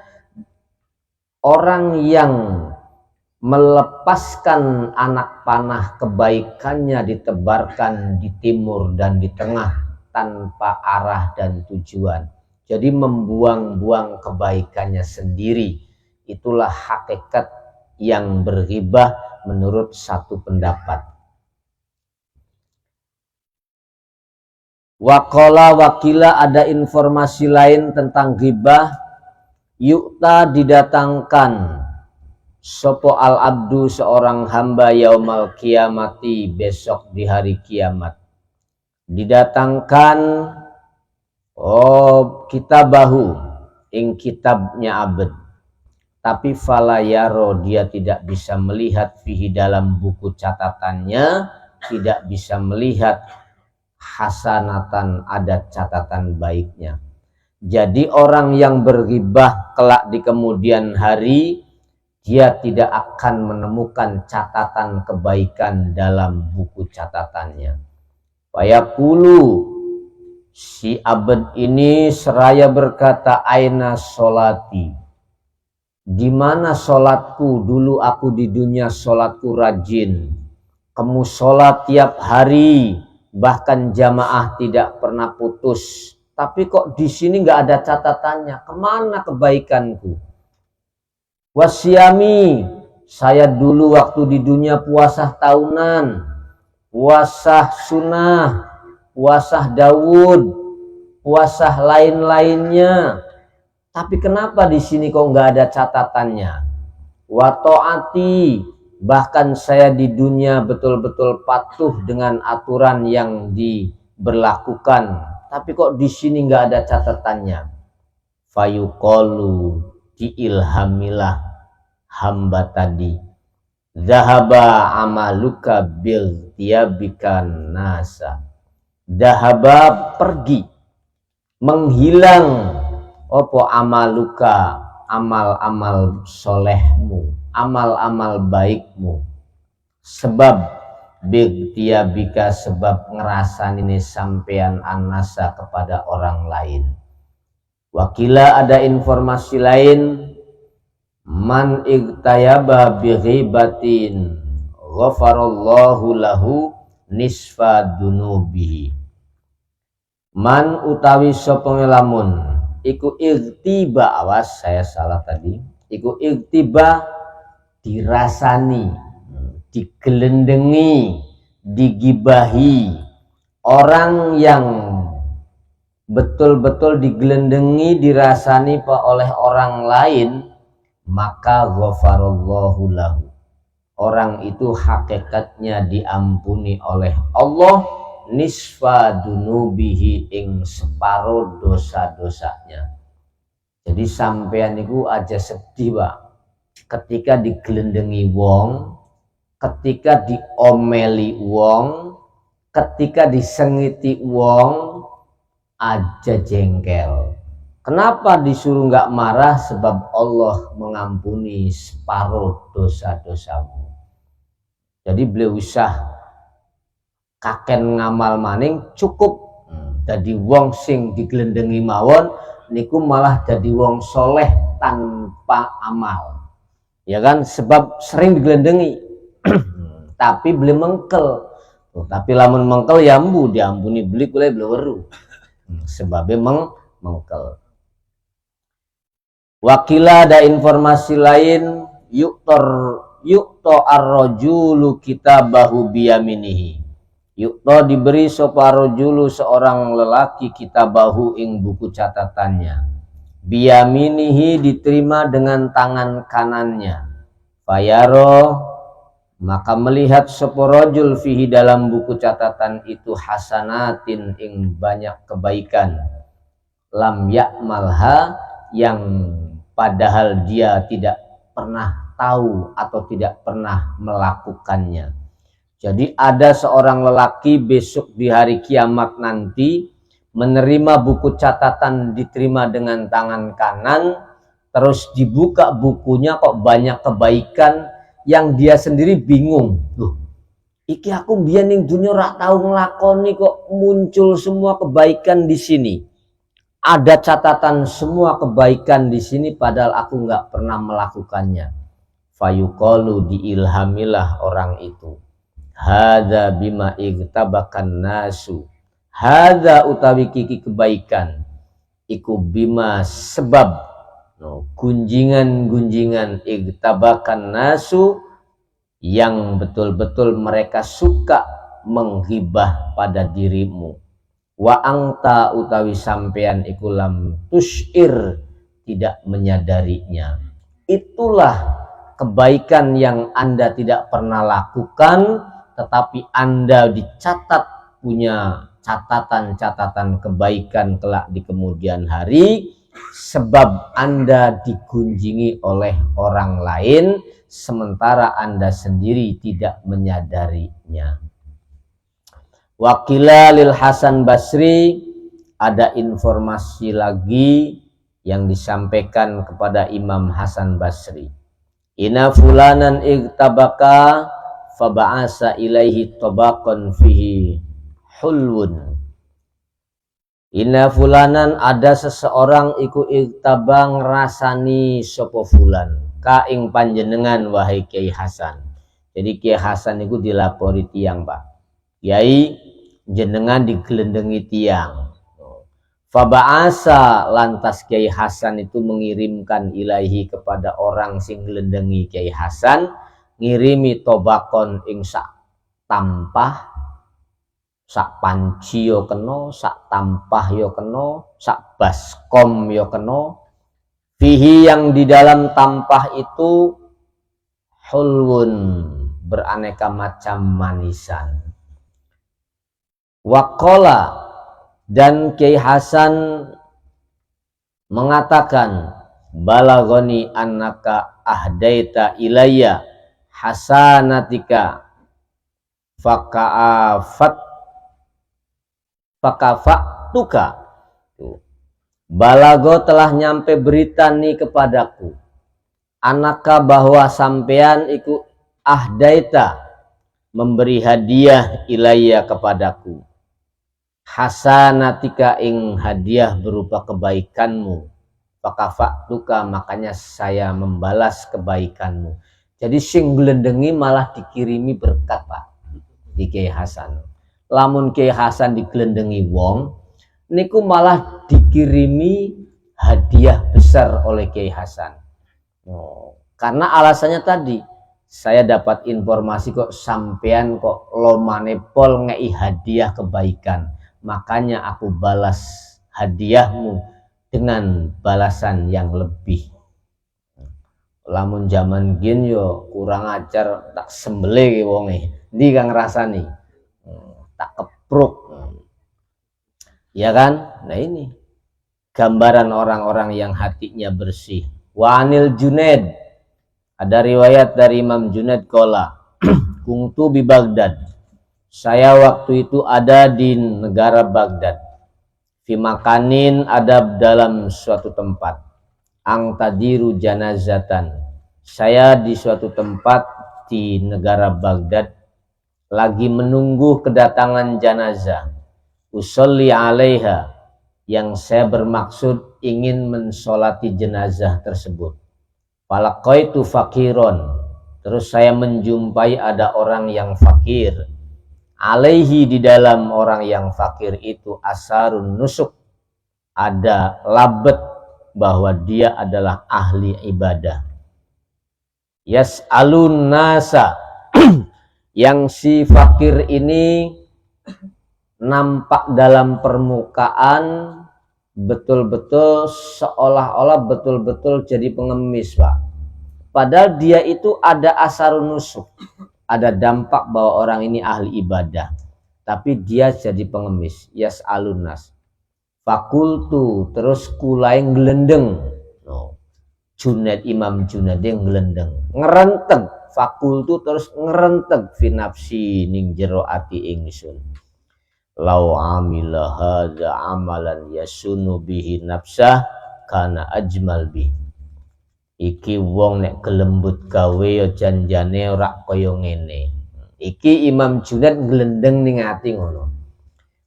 orang yang melepaskan anak panah kebaikannya ditebarkan di timur dan di tengah tanpa arah dan tujuan. Jadi membuang-buang kebaikannya sendiri. Itulah hakikat yang berghibah menurut satu pendapat. Waqala wakila, ada informasi lain tentang ghibah. Yukta didatangkan sopo al abdu seorang hamba yaumal kiamati besok di hari kiamat. Didatangkan kitabahu ing kitabnya abd, tapi falayaro dia tidak bisa melihat fihi dalam buku catatannya, tidak bisa melihat hasanatan ada catatan baiknya. Jadi orang yang berghibah kelak di kemudian hari, dia tidak akan menemukan catatan kebaikan dalam buku catatannya. Fayaqulu, si abd ini seraya berkata, aina sholati, di mana sholatku? Dulu aku di dunia sholatku rajin, kamu sholat tiap hari, bahkan jamaah tidak pernah putus. Tapi kok di sini nggak ada catatannya? Kemana kebaikanku? Wasyami, saya dulu waktu di dunia puasa tahunan, puasa sunnah, puasa Daud, puasa lain-lainnya. Tapi kenapa di sini kok nggak ada catatannya? Wa ta'ati, bahkan saya di dunia betul-betul patuh dengan aturan yang diberlakukan, tapi kok di sini nggak ada catatannya. Fayuqalu, diilhamilah hamba tadi, zahaba amaluka bil tiabikan nasa, zahaba pergi, menghilang opo amaluka, amal-amal solehmu, amal-amal baikmu, sebab biktiabika, sebab ngerasan ini sampean anasa kepada orang lain. Wakila, ada informasi lain, man igtayaba bighibatin ghafarallahu lahu nisfa dunubihi. Man utawi sapa ngelamun iku igtiba, awas saya salah tadi, iku igtiba dirasani, digelendengi, digibahi, orang yang betul-betul digelendengi, dirasani oleh orang lain, maka ghafarallahu lahu, orang itu hakikatnya diampuni oleh Allah, nisfa dunubihi, ing separo dosa-dosanya. Jadi sampean niku aja sedih, Pak, ketika digelendengi wong, ketika diomeli wong, ketika disengiti wong, aja jengkel. Kenapa disuruh nggak marah? Sebab Allah mengampuni separuh dosa-dosamu. Jadi beliau usah kaken ngamal maning, cukup jadi wong sing digelendengi mawon niku malah jadi wong soleh tanpa amal, ya kan? Sebab sering digelendengi tapi beli mengkel, tapi lamun mengkel ya mbu diampuni beli kulai beli sebabnya mengkel. Wakila, ada informasi lain, yu'to ar-rajulu kitabahu biyaminihi. Yu'to diberi sapa rajulu seorang lelaki kitabahu ing buku catatannya. Biyaminihi diterima dengan tangan kanannya. Fayaro maka melihat sapa rajul fihi dalam buku catatan itu hasanatin ing banyak kebaikan. Lam ya'malha yang padahal dia tidak pernah tahu atau tidak pernah melakukannya. Jadi ada seorang lelaki besok di hari kiamat nanti menerima buku catatan diterima dengan tangan kanan, terus dibuka bukunya kok banyak kebaikan yang dia sendiri bingung. Loh, iki aku mbiyen ning dunya ora tau nglakoni kok muncul semua kebaikan di sini. Ada catatan semua kebaikan di sini padahal aku nggak pernah melakukannya. Fayuqalu diilhamilah orang itu. Hadza bima igtabakan nasu. Hadza utawi kiki kebaikan. Iku bima sebab gunjingan-gunjingan igtabakan nasu yang betul-betul mereka suka menghibah pada dirimu. Wa angta utawi sampean iku lam tusyir tidak menyadarinya. Itulah kebaikan yang Anda tidak pernah lakukan, tetapi Anda dicatat punya catatan-catatan kebaikan kelak di kemudian hari, sebab Anda digunjingi oleh orang lain sementara Anda sendiri tidak menyadarinya. Wakila lil Hasan Basri, ada informasi lagi yang disampaikan kepada Imam Hasan Basri. Inna fulanan igtabaka faba'asa ilaihi tabaqan fihi hulwun. Inna fulanan ada seseorang iku igtabang rasani sapa fulan ka ing panjenengan wahai Kiai Hasan. Jadi Kiai Hasan iku dilapori tiang, Pak. Kiai jenengan digelendengi tiang. Faba'asa lantas Kiai Hasan itu mengirimkan ilahi kepada orang sing gelendengi Kiai Hasan, ngirimi tobakon ing sak tampah, sak panci yo kena, sak tampah yo kena, sak baskom yo kena. Fihi yang di dalam tampah itu hulwun beraneka macam manisan. Waqala dan Kiai Hasan mengatakan balagoni annaka ahdaita ilayya hasanatika fakafatuka. Balago telah nyampe berita nih kepadaku anaka bahwa sampean iku ahdaita memberi hadiah ilayya kepadaku hasanatika ing hadiah berupa kebaikanmu. Fakafatuka makanya saya membalas kebaikanmu. Jadi sing glendengi malah dikirimi berkat, Pak, di Kiai Hasan. Lamun Kiai Hasan diglendengi wong niku malah dikirimi hadiah besar oleh Kiai Hasan. Karena alasannya tadi saya dapat informasi kok sampean kok lomane pol ngei hadiah kebaikan. Makanya aku balas hadiahmu dengan balasan yang lebih. Lamun zaman gin yo kurang ajar tak sembelih wonge. Ndi kang rasani. Tak kepruk. Ya kan? Nah ini gambaran orang-orang yang hatinya bersih. Wa anil Junaid, ada riwayat dari Imam Junaid qala kungtu bi Baghdad. Saya waktu itu ada di negara Baghdad. Fi makanin ada dalam suatu tempat. Ang tadiru janazatan. Saya di suatu tempat di negara Baghdad lagi menunggu kedatangan jenazah. Usolli alaiha, yang saya bermaksud ingin mensolati jenazah tersebut. Falaqaitu fakiron, terus saya menjumpai ada orang yang fakir. Alaihi di dalam orang yang fakir itu asarun nusuk, ada labet bahwa dia adalah ahli ibadah. Yas'alun nasa yang si fakir ini nampak dalam permukaan betul-betul seolah-olah betul-betul jadi pengemis, Pak. Padahal dia itu ada asarun nusuk, ada dampak bahwa orang ini ahli ibadah, tapi dia jadi pengemis. Yas'alun nas. Fakultu, terus kulai ngelendeng. Junaid, Imam Junaid yang ngelendeng, ngerenteg. Fakultu terus ngerenteg finapsi ning jero ati ingsun. Lau amila hadza amalan yasunu bihi nafsah kana ajmal bih. Iki wong nek gelembut gawe ya janjane ora kaya ngene. Iki Imam Junaid ngelendeng ning ati ngono.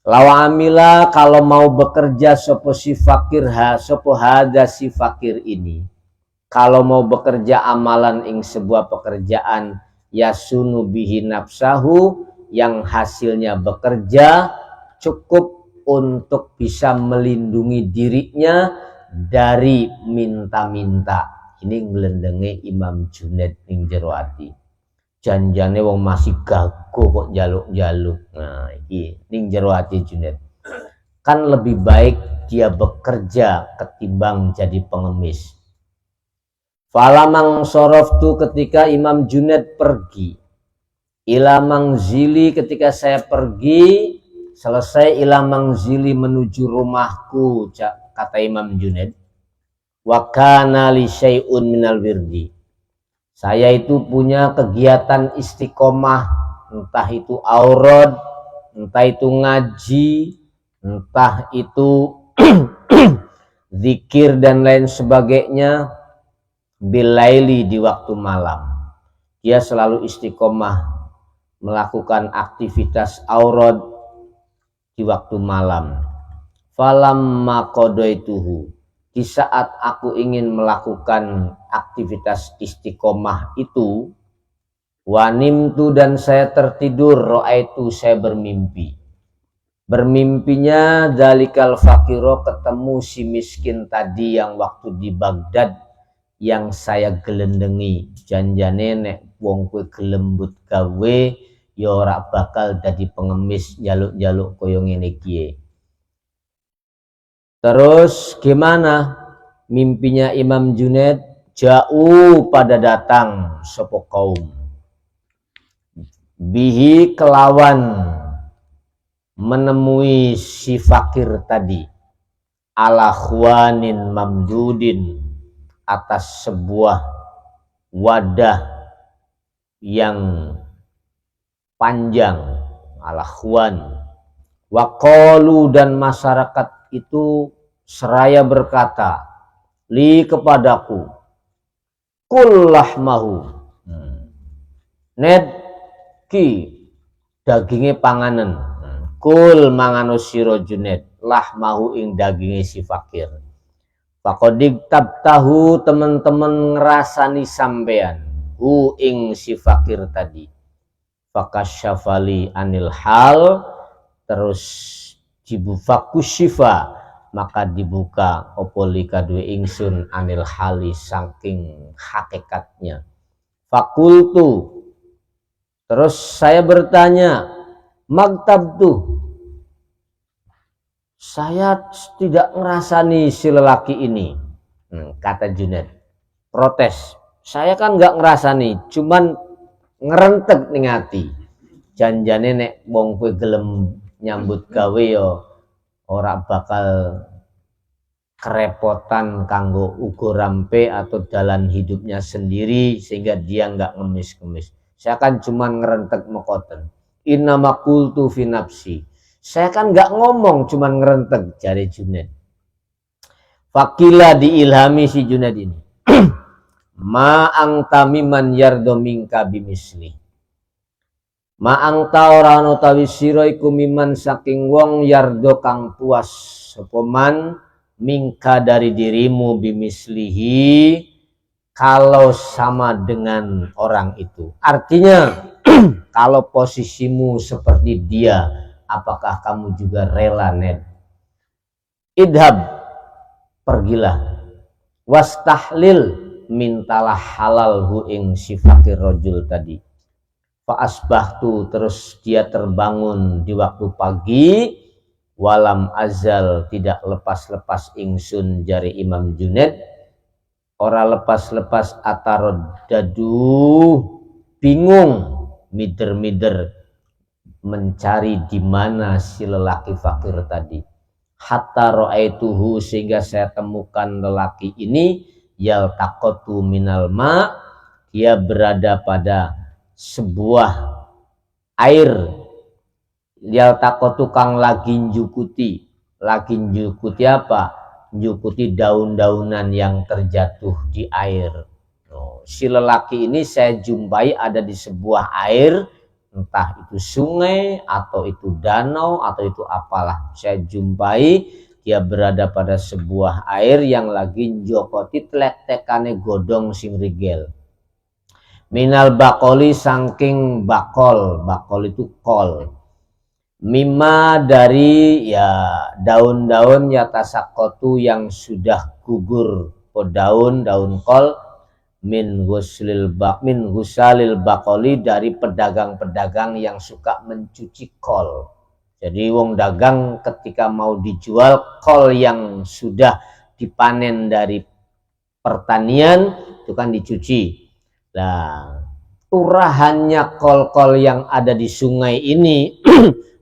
Lau amila, kalau mau bekerja sopo si fakir sopo hadza si fakir ini. Kalau mau bekerja amalan ing sebuah pekerjaan yasunu bihi nafsahu, yang hasilnya bekerja cukup untuk bisa melindungi dirinya dari minta-minta. Ini ngelendenge Imam Junaid ing jero ati. Janjane wong masih gago kok jaluk-jaluk. Nah, iki ning jero ati Junaid. Kan lebih baik dia bekerja ketimbang jadi pengemis. Falamang soroftu, ketika Imam Junaid pergi. Ilamang zili, ketika saya pergi, selesai ilamang zili menuju rumahku, kata Imam Junaid. Wa kana li syai'un minal wirdi. Saya itu punya kegiatan istiqomah, entah itu aurad, entah itu ngaji, entah itu zikir dan lain sebagainya. Bilaili, di waktu malam. Dia selalu istiqomah melakukan aktivitas aurad di waktu malam. Falamma qadaituhu, di saat aku ingin melakukan aktivitas istiqomah itu, wanimtu, dan saya tertidur, ro'aitu, saya bermimpi. Bermimpinya dalikal fakiro, ketemu si miskin tadi yang waktu di Baghdad yang saya gelendengi. Janjane nek wong kue gelembut gawe ya ora bakal dadi pengemis jaluk-jaluk koyo ngene kiye. Terus gimana mimpinya Imam Junaid? Jauh pada datang sopo kaum bihi, kelawan menemui si fakir tadi, ala khwanin mamdudin, atas sebuah wadah yang panjang, ala khwan. Waqalu, dan masyarakat itu seraya berkata, li, kepadaku, kul lahmahu, Ned ki daginge panganen, kul mangano sira Junaid, lahmahu ing daginge si fakir. Faqadik tabtahu, teman-teman ngerasani sampean, hu ing si fakir tadi. Fakasyafali anil hal, terus dibufakusyifa, maka dibuka opoli kadue ingsun anil hali, saking hakikatnya. Fakultu, terus saya bertanya, maktab tuh, saya tidak ngerasani si lelaki ini. Kata Junaid, protes, saya kan nggak ngerasani, cuman ngerentek ning ati. Janjane nek wong kowe gelem nyambut gawe yo ora bakal kerepotan kanggo ugo rampe atau jalan hidupnya sendiri sehingga dia nggak ngemis-ngemis. Saya kan cuman ngerentek mekoten. Inna makultu fi nafsi. Saya kan nggak ngomong, cuman ngerentek, jari Junaid. Fakila, diilhami si Junaid ini. Ma'angta miman yardo mingka bimisli. Ma'angta orang utawi sira iku miman saking wong yardo kang puas sepoman mingka dari dirimu bimislihi, kalau sama dengan orang itu. Artinya kalau posisimu seperti dia, apakah kamu juga rela, Ned? Idhab, pergilah. Wastahlil, mintalah halal hu ing si fakir rojul tadi. Fa asbahtu, terus dia terbangun di waktu pagi, walam azal, tidak lepas-lepas ingsun, jari Imam Junaid, ora lepas-lepas ataroddadu, bingung, mider-mider mencari di mana si lelaki fakir tadi. Hatta ra'aituhu, sehingga saya temukan lelaki ini, yaltaqatu minal ma, dia berada pada sebuah air. Yaltaqatu kang lagi njukuti apa? Njukuti daun-daunan yang terjatuh di air. Si lelaki ini saya jumpai ada di sebuah air, entah itu sungai atau itu danau atau itu apalah. Saya jumpai dia berada pada sebuah air yang lagi njokoti tlek-tekane godong sing rigel. Minal bakoli, saking bakol itu kol. Mima, dari ya daun-daun yatasakotu yang sudah gugur, daun kol, min gusalil bakoli, dari pedagang-pedagang yang suka mencuci kol. Jadi wong dagang ketika mau dijual kol yang sudah dipanen dari pertanian itu kan dicuci. Nah, turahannya kol-kol yang ada di sungai ini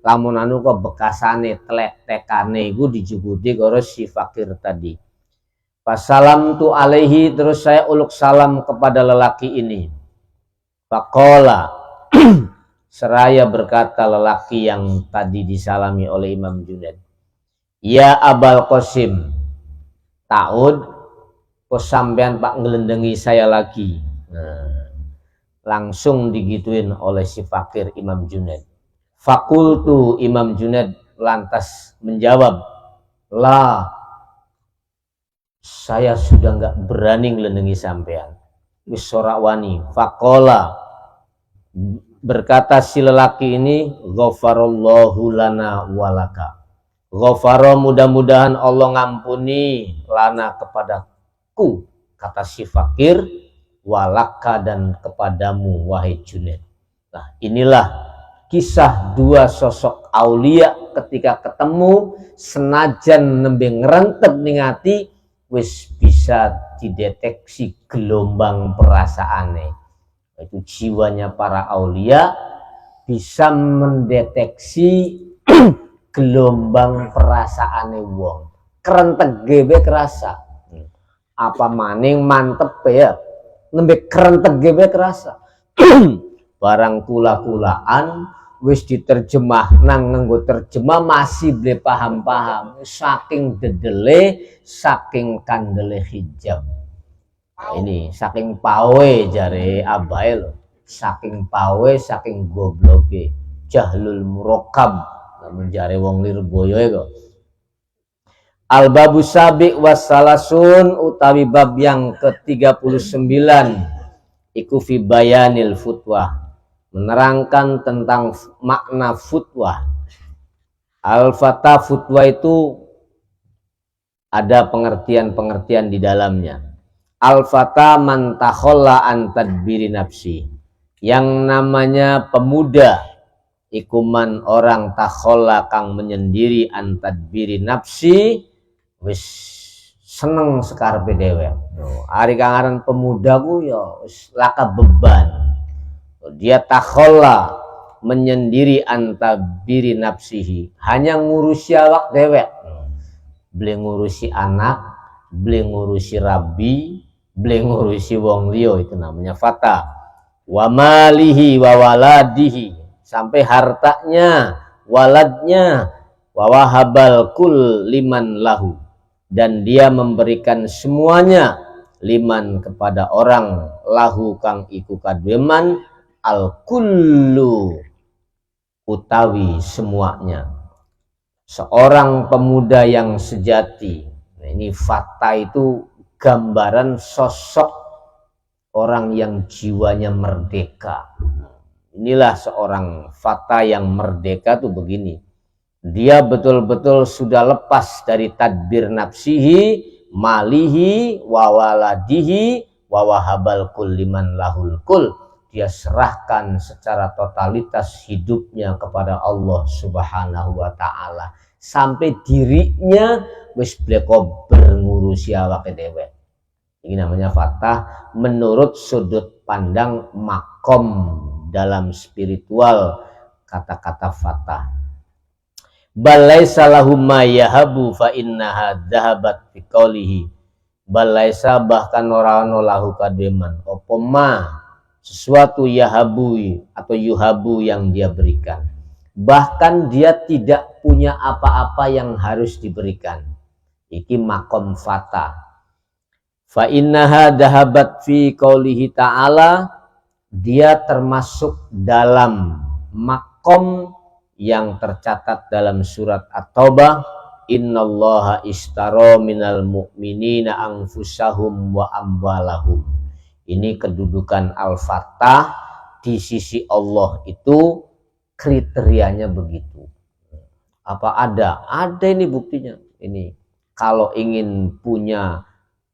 lamun anu kok bekasane tlek-tekane iku dijukuti karo si fakir tadi. Passalam tu alaihi, terus saya uluk salam kepada lelaki ini. Faqala, seraya berkata lelaki yang tadi disalami oleh Imam Junaid, ya Abul Qasim, ta'ud, kok sampean Pak ngelendengi saya lagi. Nah, langsung digituin oleh si fakir Imam Junaid. Fakultu, Imam Junaid lantas menjawab, lah, saya sudah nggak berani ngelendengi sampean, wis ora wani. Faqala, berkata si lelaki ini, ghafarallahu lana walaka. Ghafara, mudah-mudahan Allah ngampuni, lana kepadaku, kata si fakir, walaka, dan kepadamu wahai Junaid. Nah, inilah kisah dua sosok aulia ketika ketemu, senajan nembe ngerentep ning ati, wis bisa dideteksi gelombang perasaane. Itu jiwanya para aulia bisa mendeteksi gelombang perasaane wong. Kerentek gebe kerasa. Apa maning mantep ya. Nembe kerentek gebe kerasa. Barang kula-kulaan wis diterjemah nang nganggo terjemah masih ble paham-paham, saking dedele, saking kandele hijab. Nah, ini saking pawe jare abae lho, saking pawe, saking gobloke, jahlul murakab, namun jare wong Lirboyo kok. Al babu sabi wassalasun, utawi bab yang ke-39 iku fi bayanil futwah, menerangkan tentang makna futwah. Al-fatah, futwah itu ada pengertian-pengertian di dalamnya. Al-fatah man takholla an tadbiri nafsi. Yang namanya pemuda ikuman orang takholla kang menyendiri an tadbiri nafsi, wis seneng sekarepe dhewe. Ari kang aran pemuda ku ya wis laka beban. Dia takholla, menyendiri antabiri nafsihi, hanya ngurusi awak dewek, beli ngurusi anak, beli ngurusi rabi, beli ngurusi wong liya, itu namanya fata. Wa malihi wa waladihi, sampai hartanya, waladnya, wa wahabal kul liman lahu, dan dia memberikan semuanya liman kepada orang, lahu kang iku kadweman, al-kullu utawi semuanya. Seorang pemuda yang sejati. Nah, ini fata itu gambaran sosok orang yang jiwanya merdeka. Inilah seorang fata yang merdeka tuh begini. Dia betul-betul sudah lepas dari tadbir nafsihi, malihi, wa waladihi, wa wahabal kul liman lahul kul. Dia serahkan secara totalitas hidupnya kepada Allah Subhanahu wa taala sampai dirinya wis bleko ngurusi awake dhewe. Ini namanya fatah menurut sudut pandang makom dalam spiritual kata-kata fatah. Balaisa lahum ma yahabu fa innaha dhahabat fi qawlihi. Balaisa bahkan ora-ono lahu kademan opo ma sesuatu yahabu atau yuhabu yang dia berikan. Bahkan dia tidak punya apa-apa yang harus diberikan. Iki makom fatah. Fa innaha dhahabat fi qaulihi ta'ala, dia termasuk dalam makom yang tercatat dalam surat At-Taubah, innallaha ishtara minal mu'minina anfusahum wa amwalahum. Ini kedudukan Al-Fatah di sisi Allah itu kriterianya begitu. Apa ada? Ada ini buktinya. Ini kalau ingin punya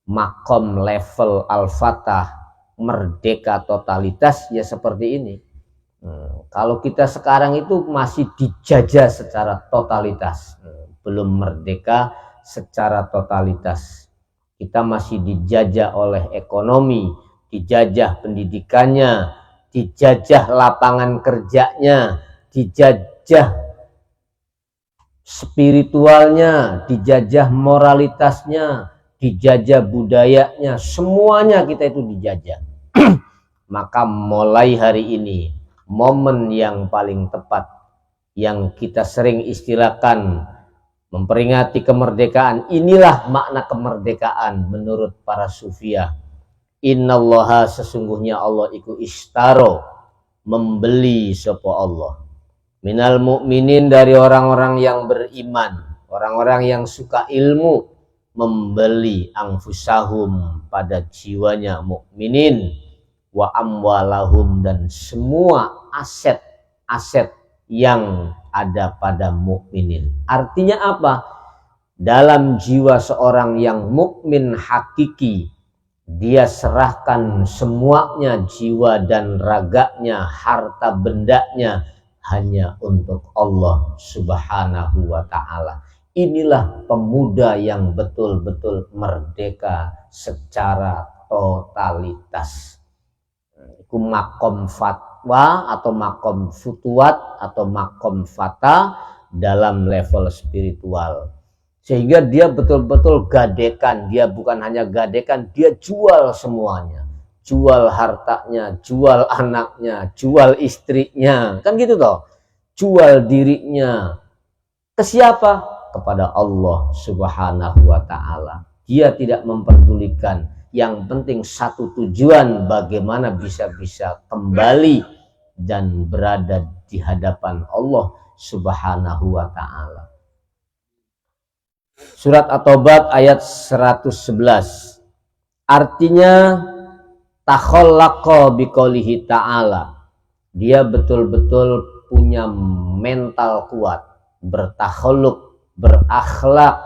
makom level Al-Fatah merdeka totalitas ya seperti ini. Kalau kita sekarang itu masih dijajah secara totalitas, belum merdeka secara totalitas. Kita masih dijajah oleh ekonomi, dijajah pendidikannya, dijajah lapangan kerjanya, dijajah spiritualnya, dijajah moralitasnya, dijajah budayanya, semuanya kita itu dijajah. Maka mulai hari ini, momen yang paling tepat yang kita sering istilahkan memperingati kemerdekaan, inilah makna kemerdekaan menurut para sufiah. Innallaha sesungguhnya Allah iku ishtaro membeli sapa Allah minal mu'minin dari orang-orang yang beriman, orang-orang yang suka ilmu, membeli anfusahum pada jiwanya mukminin, wa amwalahum dan semua aset-aset yang ada pada mukminin. Artinya apa? Dalam jiwa seorang yang mukmin hakiki, dia serahkan semuanya, jiwa dan raganya, harta bendanya hanya untuk Allah Subhanahu wa ta'ala. Inilah pemuda yang betul-betul merdeka secara totalitas. Itu makom fatwa atau makom futuat atau makom fata dalam level spiritual. Sehingga dia betul-betul gadekan, dia bukan hanya gadekan, dia jual semuanya. Jual hartanya, jual anaknya, jual istrinya. Kan gitu toh. Jual dirinya. Ke siapa? Kepada Allah Subhanahu wa ta'ala. Dia tidak memperdulikan. Yang penting satu tujuan, bagaimana bisa kembali dan berada di hadapan Allah Subhanahu wa ta'ala. Surat At-Taubah ayat 111. Artinya takhallaqa biqaulihi ta'ala. Dia betul-betul punya mental kuat, bertakhalluk, berakhlak,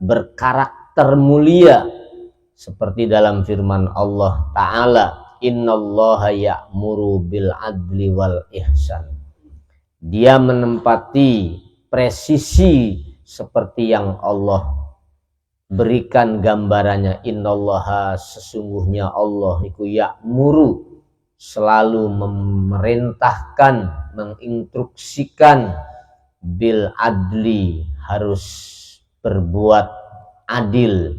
berkarakter mulia seperti dalam firman Allah Ta'ala, innallaha ya'muru bil adli wal ihsan. Dia menempati presisi seperti yang Allah berikan gambarannya. Innallaha sesungguhnya Allah iku ya'muru selalu memerintahkan, menginstruksikan, bil adli harus berbuat adil,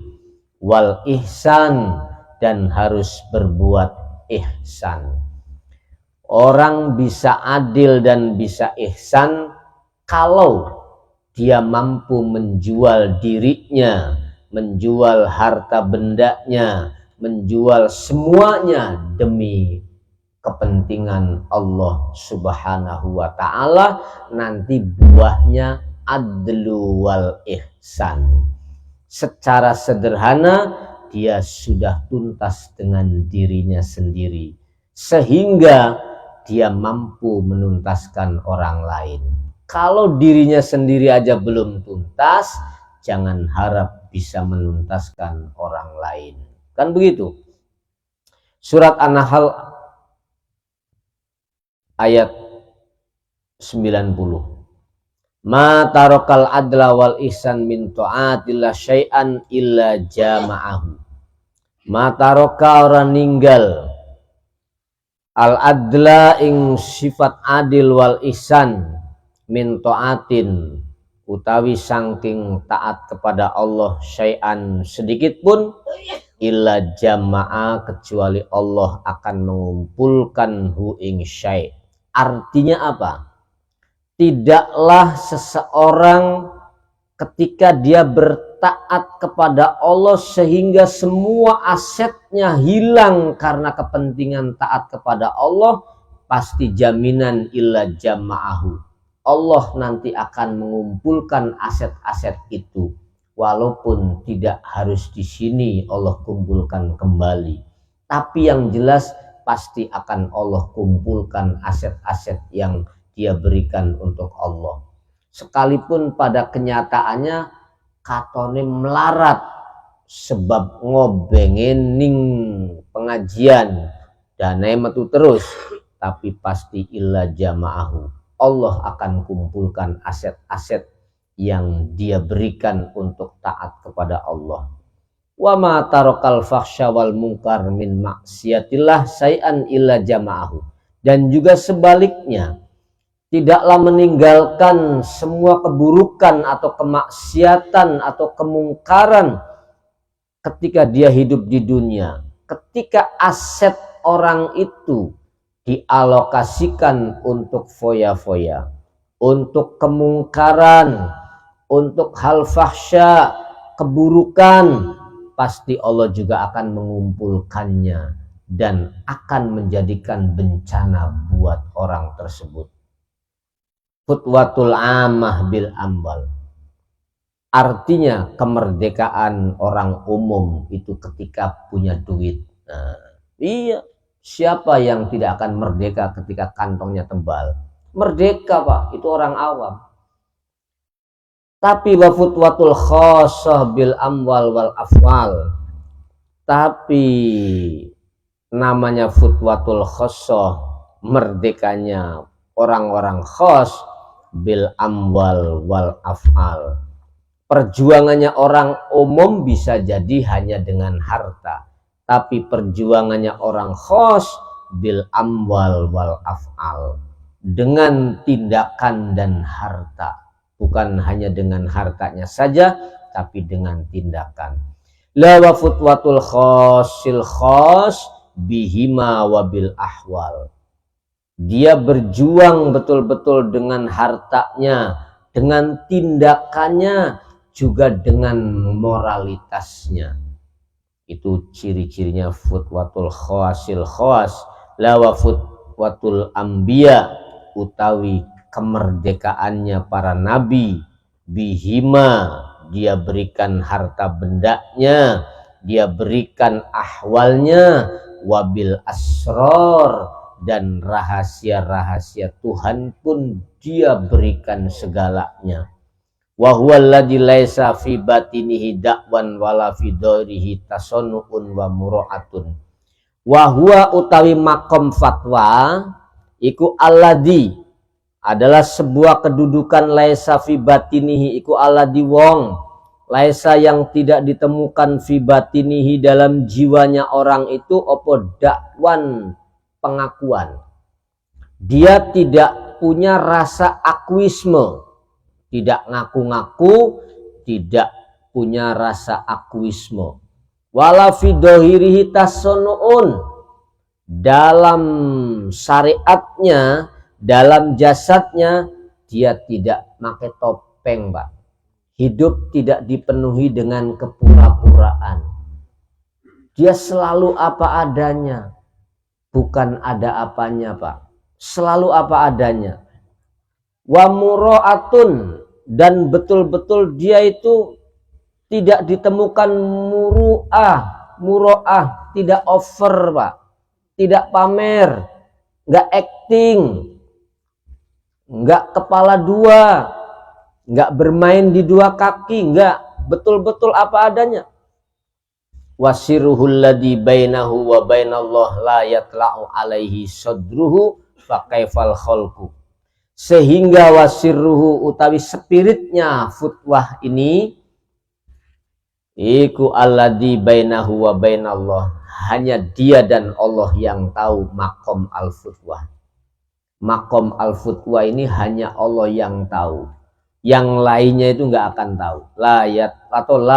wal ihsan dan harus berbuat ihsan. Orang bisa adil dan bisa ihsan kalau dia mampu menjual dirinya, menjual harta bendanya, menjual semuanya demi kepentingan Allah Subhanahu wa ta'ala. Nanti buahnya adlu wal ihsan. Secara sederhana dia sudah tuntas dengan dirinya sendiri, sehingga dia mampu menuntaskan orang lain. Kalau dirinya sendiri aja belum tuntas, jangan harap bisa menuntaskan orang lain. Kan begitu. Surat An-Nahl ayat 90. Ma tarakal adla wal ihsan min ta'atillah syai'an illa jama'ahu. Ma taraka orang ninggal al adla ing sifat adil wal ihsan min ta'atin utawi saking taat kepada Allah syai'an sedikit pun illa jama'a kecuali Allah akan mengumpulkan hu ing syai'. Artinya apa? Tidaklah seseorang ketika dia bertaat kepada Allah sehingga semua asetnya hilang karena kepentingan taat kepada Allah, pasti jaminan illa jama'ahu. Allah nanti akan mengumpulkan aset-aset itu, walaupun tidak harus di sini Allah kumpulkan kembali. Tapi yang jelas pasti akan Allah kumpulkan aset-aset yang dia berikan untuk Allah. Sekalipun pada kenyataannya katone melarat sebab ngobengin ning pengajian dana metu terus, tapi pasti illa jama'ahu. Allah akan kumpulkan aset-aset yang dia berikan untuk taat kepada Allah. Wa ma tarakal fakhsya wal munkar min maksiatillah syai'an illa jama'ahu. Dan juga sebaliknya, tidaklah meninggalkan semua keburukan atau kemaksiatan atau kemungkaran ketika dia hidup di dunia. Ketika aset orang itu dialokasikan untuk foya-foya, untuk kemungkaran, untuk hal fahsya, keburukan, pasti Allah juga akan mengumpulkannya dan akan menjadikan bencana buat orang tersebut. Futwatul amah bil ambal, artinya kemerdekaan orang umum itu ketika punya duit. Nah, iya, siapa yang tidak akan merdeka ketika kantongnya tebal? Merdeka Pak, itu orang awam. Tapi wa futwatul khosoh bil amwal wal afwal, tapi namanya futwatul khosoh, merdekanya orang-orang khos bil amwal wal af'al. Perjuangannya orang umum bisa jadi hanya dengan harta, tapi perjuangannya orang khos bil amwal wal af'al, dengan tindakan dan harta. Bukan hanya dengan hartanya saja, tapi dengan tindakan. La wa futwatul khosil khos bihima wabil ahwal. Dia berjuang betul-betul dengan hartanya, dengan tindakannya, juga dengan moralitasnya. Itu ciri-cirinya futwatul khawasil khawas, lawa futwatul ambiya, utawi kemerdekaannya para nabi. Bihima, dia berikan harta bendanya, dia berikan ahwalnya, wabil asror, dan rahasia-rahasia Tuhan pun dia berikan segalanya. Wa huwallazi laisa fi batinihi da'wan wala fi dhahirihi tasannu'un wa mura'atun. Wa huwa utawi makom fatwa iku alladzi, adalah sebuah kedudukan laisa fi batinihi iku alladzi wong, laisa yang tidak ditemukan fi batinihi dalam jiwanya orang itu opo dakwan, pengakuan. Dia tidak punya rasa akuisme, tidak ngaku-ngaku, tidak punya rasa akuisme. Wala fi dhahirihi tasannu'un, dalam syariatnya, dalam jasadnya dia tidak pakai topeng, Pak. Hidup tidak dipenuhi dengan kepura-puraan. Dia selalu apa adanya. Bukan ada apanya, Pak. Selalu apa adanya. Wa mura'atun, dan betul-betul dia itu tidak ditemukan muro'ah, tidak over, Pak. Tidak pamer, nggak acting, nggak kepala dua, nggak bermain di dua kaki, nggak. Betul-betul apa adanya. wasirruhul ladzi bainahu wa bainallah la yatla'u alaihi sadruhu fa kaifal khalqu. Sehingga wasirruhu utawi spiritnya futwah ini iku alladzi bainahu wa bainallah, hanya dia dan Allah yang tahu makom al-futwah. Makom al-futwah ini hanya Allah yang tahu. Yang lainnya itu nggak akan tahu. La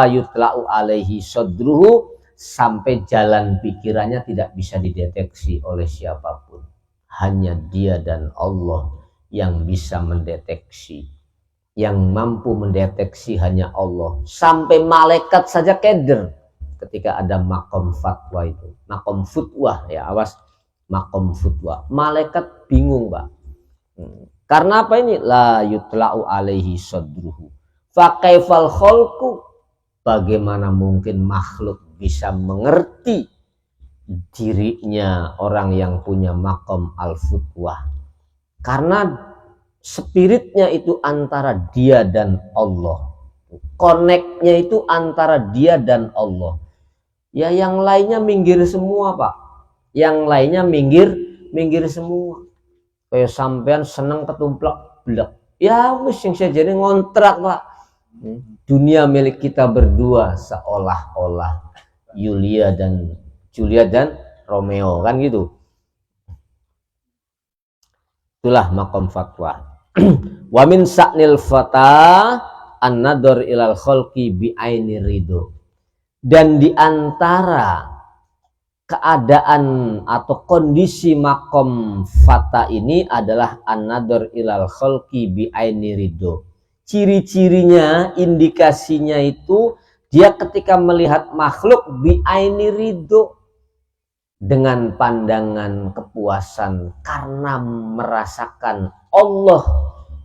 yutla'u alaihi sadruhu, sampai jalan pikirannya tidak bisa dideteksi oleh siapapun. Hanya dia dan Allah yang bisa mendeteksi. Yang mampu mendeteksi hanya Allah. Sampai malaikat saja keder ketika ada makom fatwa itu. Makom futwah, ya awas, makom futwah. Malaikat bingung, Pak. Karena apa ini? La yutla'u alaihi sadruhu. Fa kaifal khalqu, bagaimana mungkin makhluk bisa mengerti dirinya orang yang punya makom al-futwah? Karena spiritnya itu antara dia dan Allah. Koneknya itu antara dia dan Allah. Ya yang lainnya minggir semua, Pak. Yang lainnya minggir semua. Kayak sampean seneng ketumplak blek. Ya wis sing jadi ngontrak, Pak. Dunia milik kita berdua seolah-olah Julia dan Romeo, kan gitu. Itulah makom fatwa. Wa min sa'nil fata an-nadhar ilal khalqi bi aini ridho. Dan di antara keadaan atau kondisi makom fata ini adalah an-nadhar ilal khalqi bi aini ridho. Ciri-cirinya, indikasinya itu dia ketika melihat makhluk bi aini ridho, dengan pandangan kepuasan karena merasakan Allah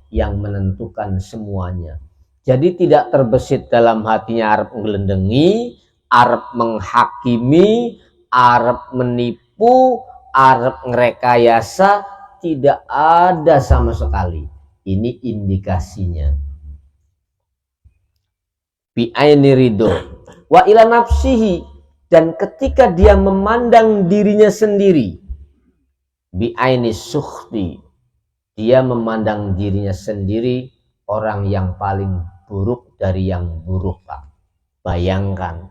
yang menentukan semuanya. Jadi tidak terbesit dalam hatinya arep ngelendengi, arep menghakimi, arep menipu, arep ngerekayasa, tidak ada sama sekali. Ini indikasinya. Bi aini ridho wa ila nafsihi, dan ketika dia memandang dirinya sendiri, bi aini sukhti, dia memandang dirinya sendiri orang yang paling buruk dari yang buruk, Pak. Bayangkan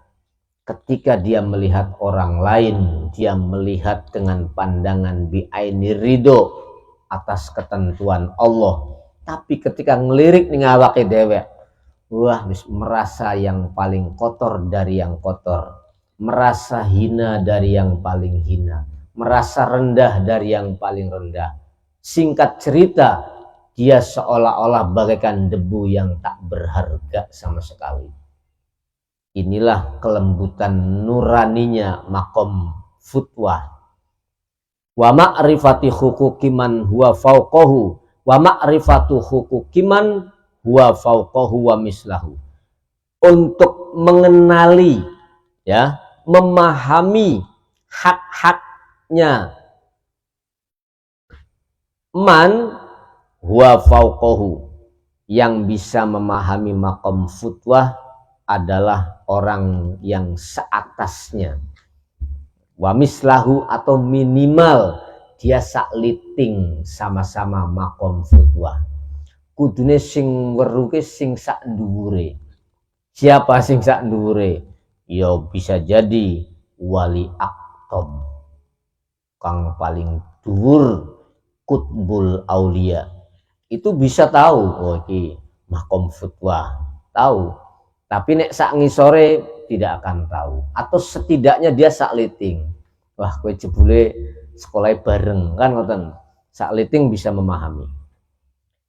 ketika dia melihat orang lain, dia melihat dengan pandangan bi aini ridho atas ketentuan Allah. Tapi ketika ngelirik ning awake dewek, wah, merasa yang paling kotor dari yang kotor, merasa hina dari yang paling hina, merasa rendah dari yang paling rendah. Singkat cerita, dia seolah-olah bagaikan debu yang tak berharga sama sekali. Inilah kelembutan nuraninya makom futwah. Wa ma'rifati huquqi man huwa fauqahu wa ma'rifatu huquqi man huwa fauqahu wa mislahu. Untuk mengenali, ya, memahami hak-haknya man huwa fauqahu, yang bisa memahami makom futwah adalah orang yang seatasnya. Wa mislahu, atau minimal dia sakliting sama-sama makom futwah. Kudune sing weruke sing sak dhuwure. Siapa sing sak dhuwure? Ya bisa jadi wali aktom, kang paling dhuwur, kutbul aulia. Itu bisa tahu, oh iki makom futwah, tahu. Tapi nek sak ngisore tidak akan tahu, atau setidaknya dia sakliting. Wah, kowe jebule sekolah bareng kan ngoten. Sakliting bisa memahami.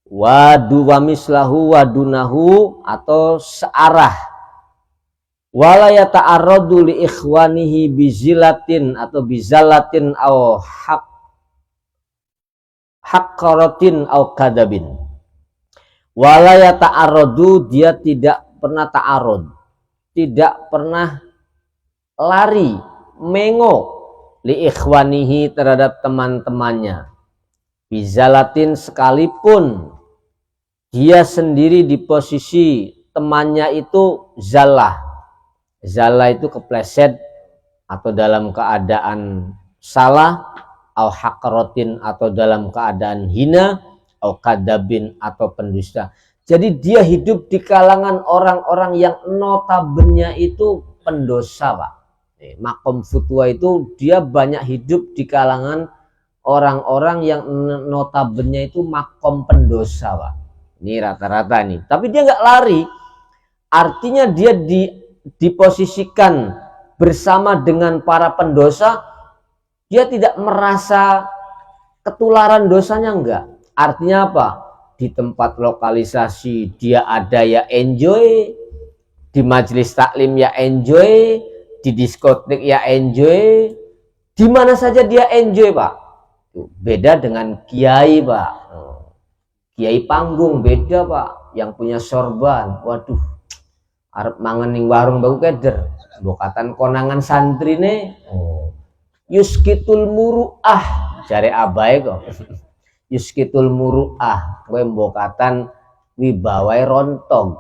Wadu wa mislahu wadunahu, atau searah. Wala yata'arradu li ikhwanihi bizilatin atau bizalatin au haqqaratin au kadabin. Wala yata'arradu, dia tidak pernah ta'arud, tidak pernah lari, mengo, li ikhwanihi, terhadap teman-temannya. Bizalatin, sekalipun dia sendiri di posisi temannya itu zalah. Zalah itu kepleset, atau dalam keadaan salah, au haqratin atau dalam keadaan hina, au kadabin atau pendusta. Jadi dia hidup di kalangan orang-orang yang notabene itu pendosa, Pak. Makom Futwa itu dia banyak hidup di kalangan orang-orang yang notabene itu makom pendosa, Pak. Ini rata-rata nih. Tapi dia nggak lari. Artinya dia diposisikan bersama dengan para pendosa. Dia tidak merasa ketularan dosanya, enggak. Artinya apa? Di tempat lokalisasi dia ada ya enjoy, di majelis taklim ya enjoy, di diskotik ya enjoy, di mana saja dia enjoy, Pak. Beda dengan kiai, Pak. Kiai panggung beda, Pak. Yang punya sorban, waduh, arep mangan ning warung baku keder, bokatan konangan santri nih. Yuskitul muru'ah, jare abai kok. Yuskitul muru'ah, kowe mbokatan wibawai rontong,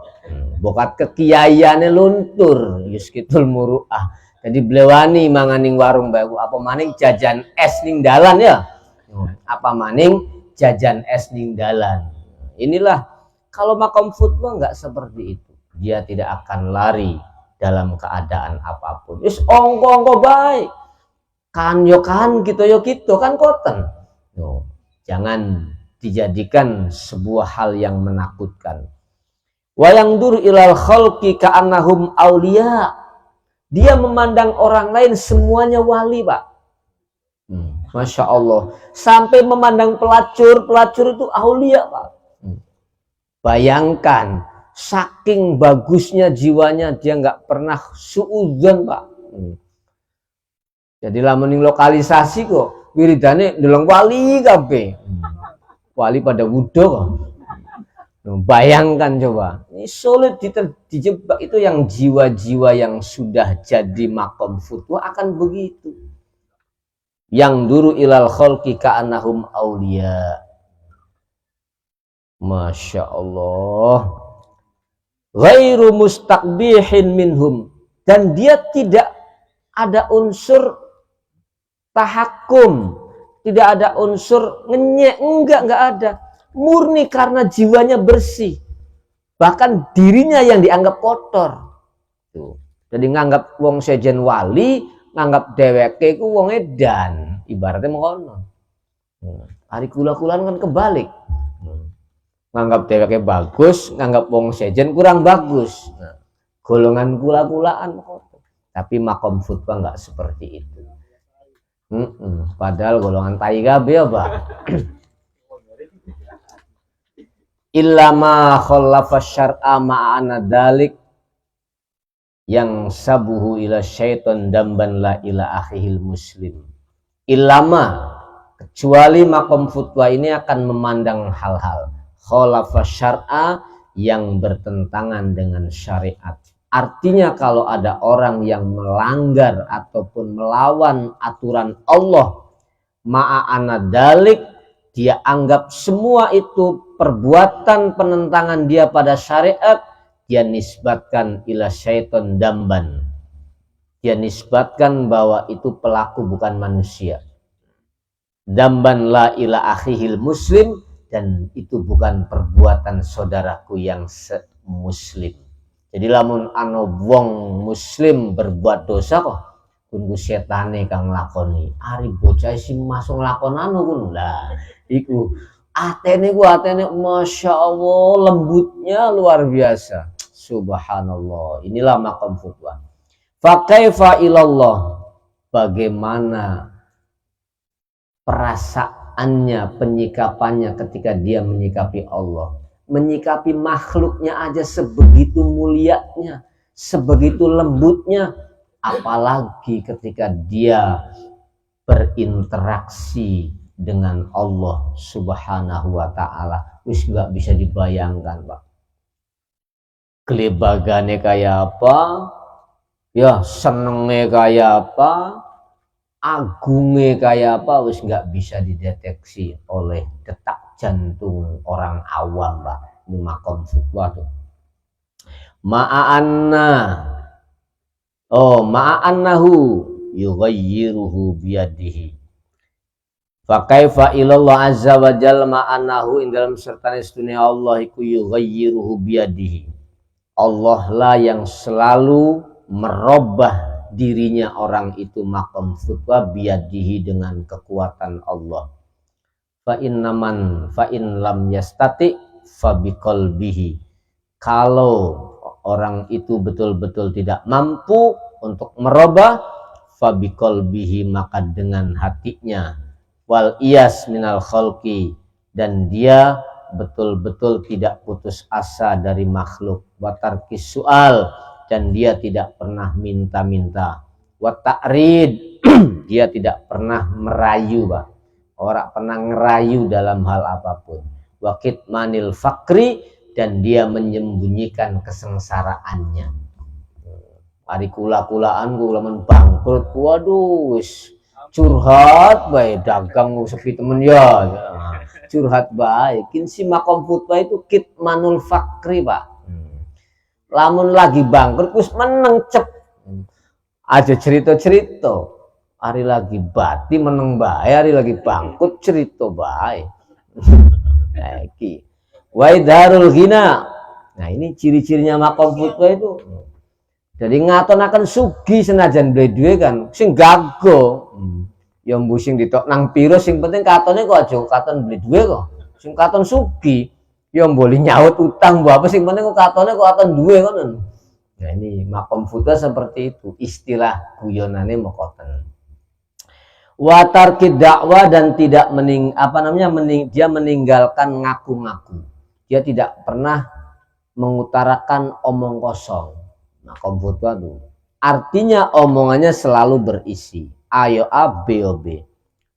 bokat kekiaiane luntur. Yuskitul muru'ah, jadi blewani manganing warung baku, apa maning jajan es ning dalan ya, apa maning jajan es ning dalan. Inilah kalau makom Futwa nggak seperti itu, dia tidak akan lari dalam keadaan apapun. Is ongko baik kan yo kan gitu yo gitu kan koten. Jangan dijadikan sebuah hal yang menakutkan. Wayang dur ilal khalqi ka'annahum aulia. Dia memandang orang lain semuanya wali, Pak. Masya Allah. Sampai memandang pelacur itu aulia, Pak. Bayangkan, saking bagusnya jiwanya, dia nggak pernah suudzon, Pak. Jadi lamuning lokalisasi kok wiridane ndeleng wali kabeh. Wali pada wudo kok. Bayangkan coba. Ini sulit dijebak. Itu yang jiwa-jiwa yang sudah jadi makom Futwa akan begitu. Yang duru ilal khalqi ka'annahum aulia. Masya Allah. Ghairu mustaqbihin minhum. Dan dia tidak ada unsur tahakum, tidak ada unsur ngenyek, enggak ada. Murni karena jiwanya bersih. Bahkan dirinya yang dianggap kotor. Tuh. Jadi nganggap wong sejen wali, nganggap dheweke ku wong edan, ibaratnya mengono. Hari kula-kulan kan kebalik. Nganggap dheweke bagus, nganggap wong sejen kurang bagus. Golongan kula-kulaan kotor. Tapi makom Futwa enggak seperti itu. Padahal golongan tai kabeh apa? Illa ma khallafa syar'a ma'ana dalik yang sabuhu ila syaiton damban la ila akhihil muslim. Illama, kecuali makom Futwa ini akan memandang hal-hal khallafa syar'a yang bertentangan dengan syariat. Artinya kalau ada orang yang melanggar ataupun melawan aturan Allah, ma'ana dalik, dia anggap semua itu perbuatan penentangan dia pada syariat, dia nisbatkan ila syaiton damban. Dia nisbatkan bahwa itu pelaku bukan manusia. Damban la ila akhihil muslim, dan itu bukan perbuatan saudaraku yang muslim. Jadi lamun ana wong muslim berbuat dosa kok kunggu setane kang lakoni. Ari bocah sing masuk lakon anu kun lah. Iku atene Masya Allah lembutnya luar biasa. Subhanallah. Inilah makom Futwa. Fa kaifa ilallah, bagaimana perasaannya, penyikapannya ketika dia menyikapi Allah. Menyikapi makhluknya aja sebegitu mulianya, sebegitu lembutnya, apalagi ketika dia berinteraksi dengan Allah Subhanahu wa ta'ala. Wis gak bisa dibayangkan, Pak. Kelebagane kayak apa, ya senenge kayak apa, agungnya kayak apa, wis gak bisa dideteksi oleh detak jantung orang awam, Pak. Ini makom Futwa tuh. Ma'annahu yughayyiruhu biyadihi. Fa kaifa ilallah azza wa jalla ma'anahu ing dalam sertane sedunia Allah iku yughayyiruhu biyadihi. Allah lah yang selalu merubah dirinya orang itu maqam futwa biyadihi dengan kekuatan Allah. Fa in lam yastati fa biqalbihi. Kalau orang itu betul-betul tidak mampu untuk merubah, fa biqalbihi, maka dengan hatinya. Wal iyas minal khalqi, dan dia betul-betul tidak putus asa dari makhluk. Wa tarkis su'al, dan dia tidak pernah minta-minta. Wa ta'rid, dia tidak pernah merayu, Pak. Orang pernah ngerayu dalam hal apapun. Wa kitmanil fakri, dan dia menyembunyikan kesengsaraannya. Hari kula-kulaan kulaman bangkrut, waduh wis curhat baik dagang sepi temen ya. Curhat baik. Kin si makom futwa itu kitmanul fakri, Pak. Lamun lagi bangkrut wis meneng cep. Aja cerita-cerita. Hari lagi bati meneng bae, hari lagi bangkrut cerita bae. Nah, iki. Waidarul ghina. Nah, ini ciri-cirinya makom futwa itu. Jadi ngaton akan sugi senajan duwe kan sing gago. Ya mbusing ditok nang piro sing penting katone kok aja katon beli duwe kok. Sing katon sugi ya boleh nyaut utang mbok apa sing penting kok katone kok katon duwe ngono. Nah ini makom futwa seperti itu, istilah guyonane mokoten. Wa tarkid dakwah, dan tidak dia meninggalkan ngaku-ngaku. Dia tidak pernah mengutarakan omong kosong. Makom futwa itu artinya omongannya selalu berisi ayo A B O B.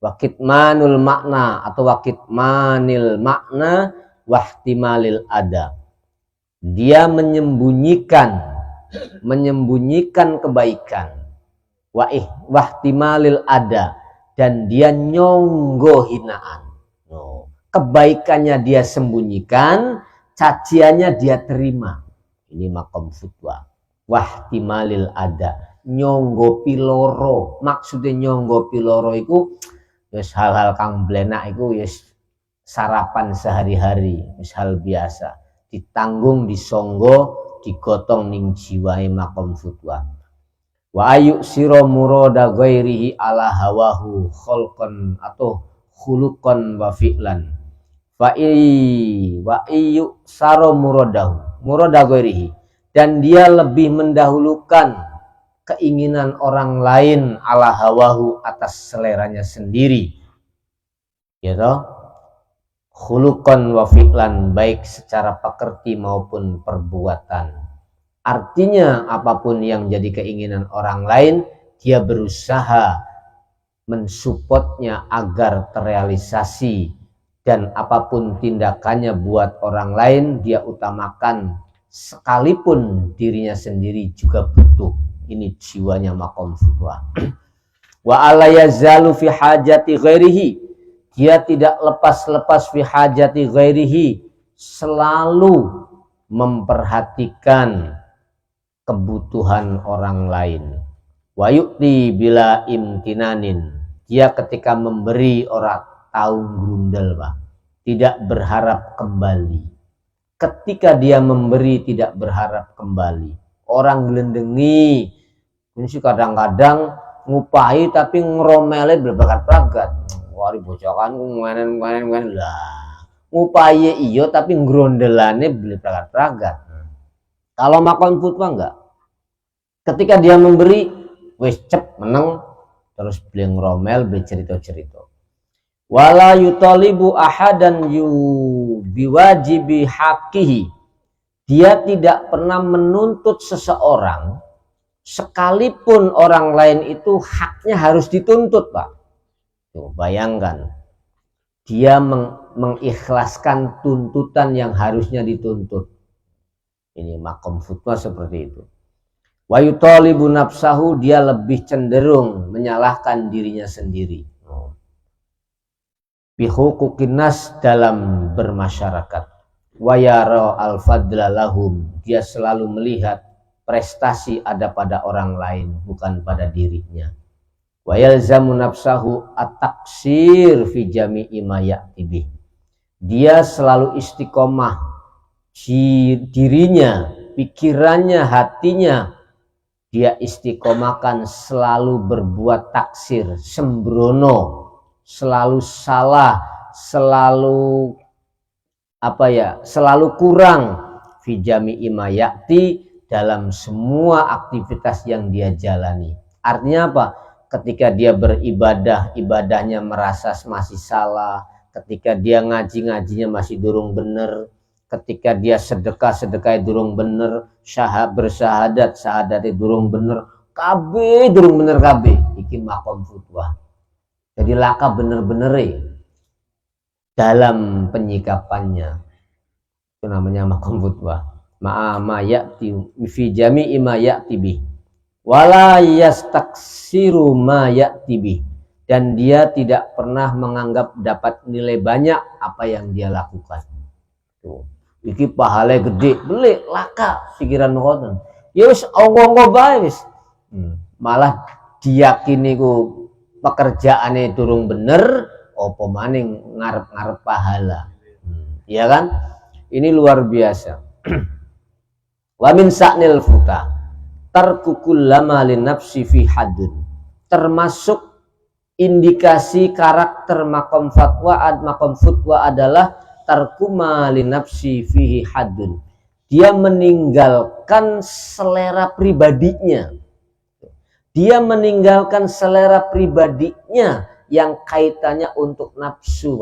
Wakitmanul makna atau wakitmanil makna wahtimalil ada. Dia menyembunyikan kebaikan. Wahtimalil ada, dan dia nyonggo hinaan. Kebaikannya dia sembunyikan, caciannya dia terima. Ini makom futwa. Wahtimalil ada, nyonggo piloro. Maksudnya nyonggo piloro itu yes, hal-hal kang blenak itu yes, sarapan sehari-hari, yes, hal biasa. Ditanggung, disonggo, digotong ning jiwae makom futwa. Wa ayu siro muroda ghairihi ala hawahu kholqan atau khuluqan wa fi'lan. Wa iyu saro muroda ghairihi, dan dia lebih mendahulukan keinginan orang lain ala hawahu atas seleranya sendiri. Ya toh? Khuluqan wa fi'lan, baik secara pekerti maupun perbuatan. Artinya apapun yang jadi keinginan orang lain, dia berusaha mensupportnya agar terrealisasi, dan apapun tindakannya buat orang lain dia utamakan, sekalipun dirinya sendiri juga butuh. Ini jiwanya makom futwa. Wa ala yazalu fi hajati ghairihi, dia tidak lepas-lepas fi hajati ghairihi, selalu memperhatikan kebutuhan orang lain. Wa yu'ti bila imtinanin, dia ketika memberi orang tahu grundel, Pak, tidak berharap kembali. Ketika dia memberi tidak berharap kembali. Orang gelendengi ini sih kadang-kadang ngupahi tapi ngeromele berbakat-bakat. Wari bocokan ngenen lah. Ngupahi iyo tapi ngrondelane berbakat-bakat. Kalau makom futwa enggak. Ketika dia memberi wis cep meneng, terus beli ngeromel, beli cerita-cerita. Wala yutalibu ahadan biwajibi hakihi, dia tidak pernah menuntut seseorang sekalipun orang lain itu haknya harus dituntut, Pak. Tuh, bayangkan, dia mengikhlaskan tuntutan yang harusnya dituntut. Ini makom futwa seperti itu. Wa yutalibu nafsahu, dia lebih cenderung menyalahkan dirinya sendiri. Bihuquqin nas, dalam bermasyarakat. Wa yara al-fadla lahum, dia selalu melihat prestasi ada pada orang lain bukan pada dirinya. Wa yalzamu nafsahu at-taksir fi jami'i ma ya'ti bih. Dia selalu istiqomah dirinya, pikirannya, hatinya, dia istiqomahkan selalu berbuat taksir, sembrono, selalu salah, selalu selalu kurang fi jami'i ma ya'ti, dalam semua aktivitas yang dia jalani. Artinya apa? Ketika dia beribadah, ibadahnya merasa masih salah. Ketika dia ngaji-ngajinya masih durung bener. Ketika dia sedekah durung bener. Bersahadat, sahadatnya durung bener. Kabeh durung bener kabeh. Iki makom futwah. Jadi laka bener-bener dalam penyikapannya. Itu namanya makom futwah. Ma ya'ti fi jami'i ma ya'ti bih. Wala yastaksiru ma ya'ti bih. Dan dia tidak pernah menganggap dapat nilai banyak apa yang dia lakukan. Tuh. Iki pahala gede, beli laka pikiran ngoten. Ya wis onggo-onggo bae wis. Malah diyakini ku pekerjaane durung bener, apa maning ngarep-ngarep pahala. Iya kan? Ini luar biasa. Wa min sa'nil futa tarkukul lama li nafsi fi hadun. Termasuk indikasi karakter makom futwa adalah tarkuma li nafsi fihi hadun. Dia meninggalkan selera pribadinya. Dia meninggalkan selera pribadinya yang kaitannya untuk nafsu.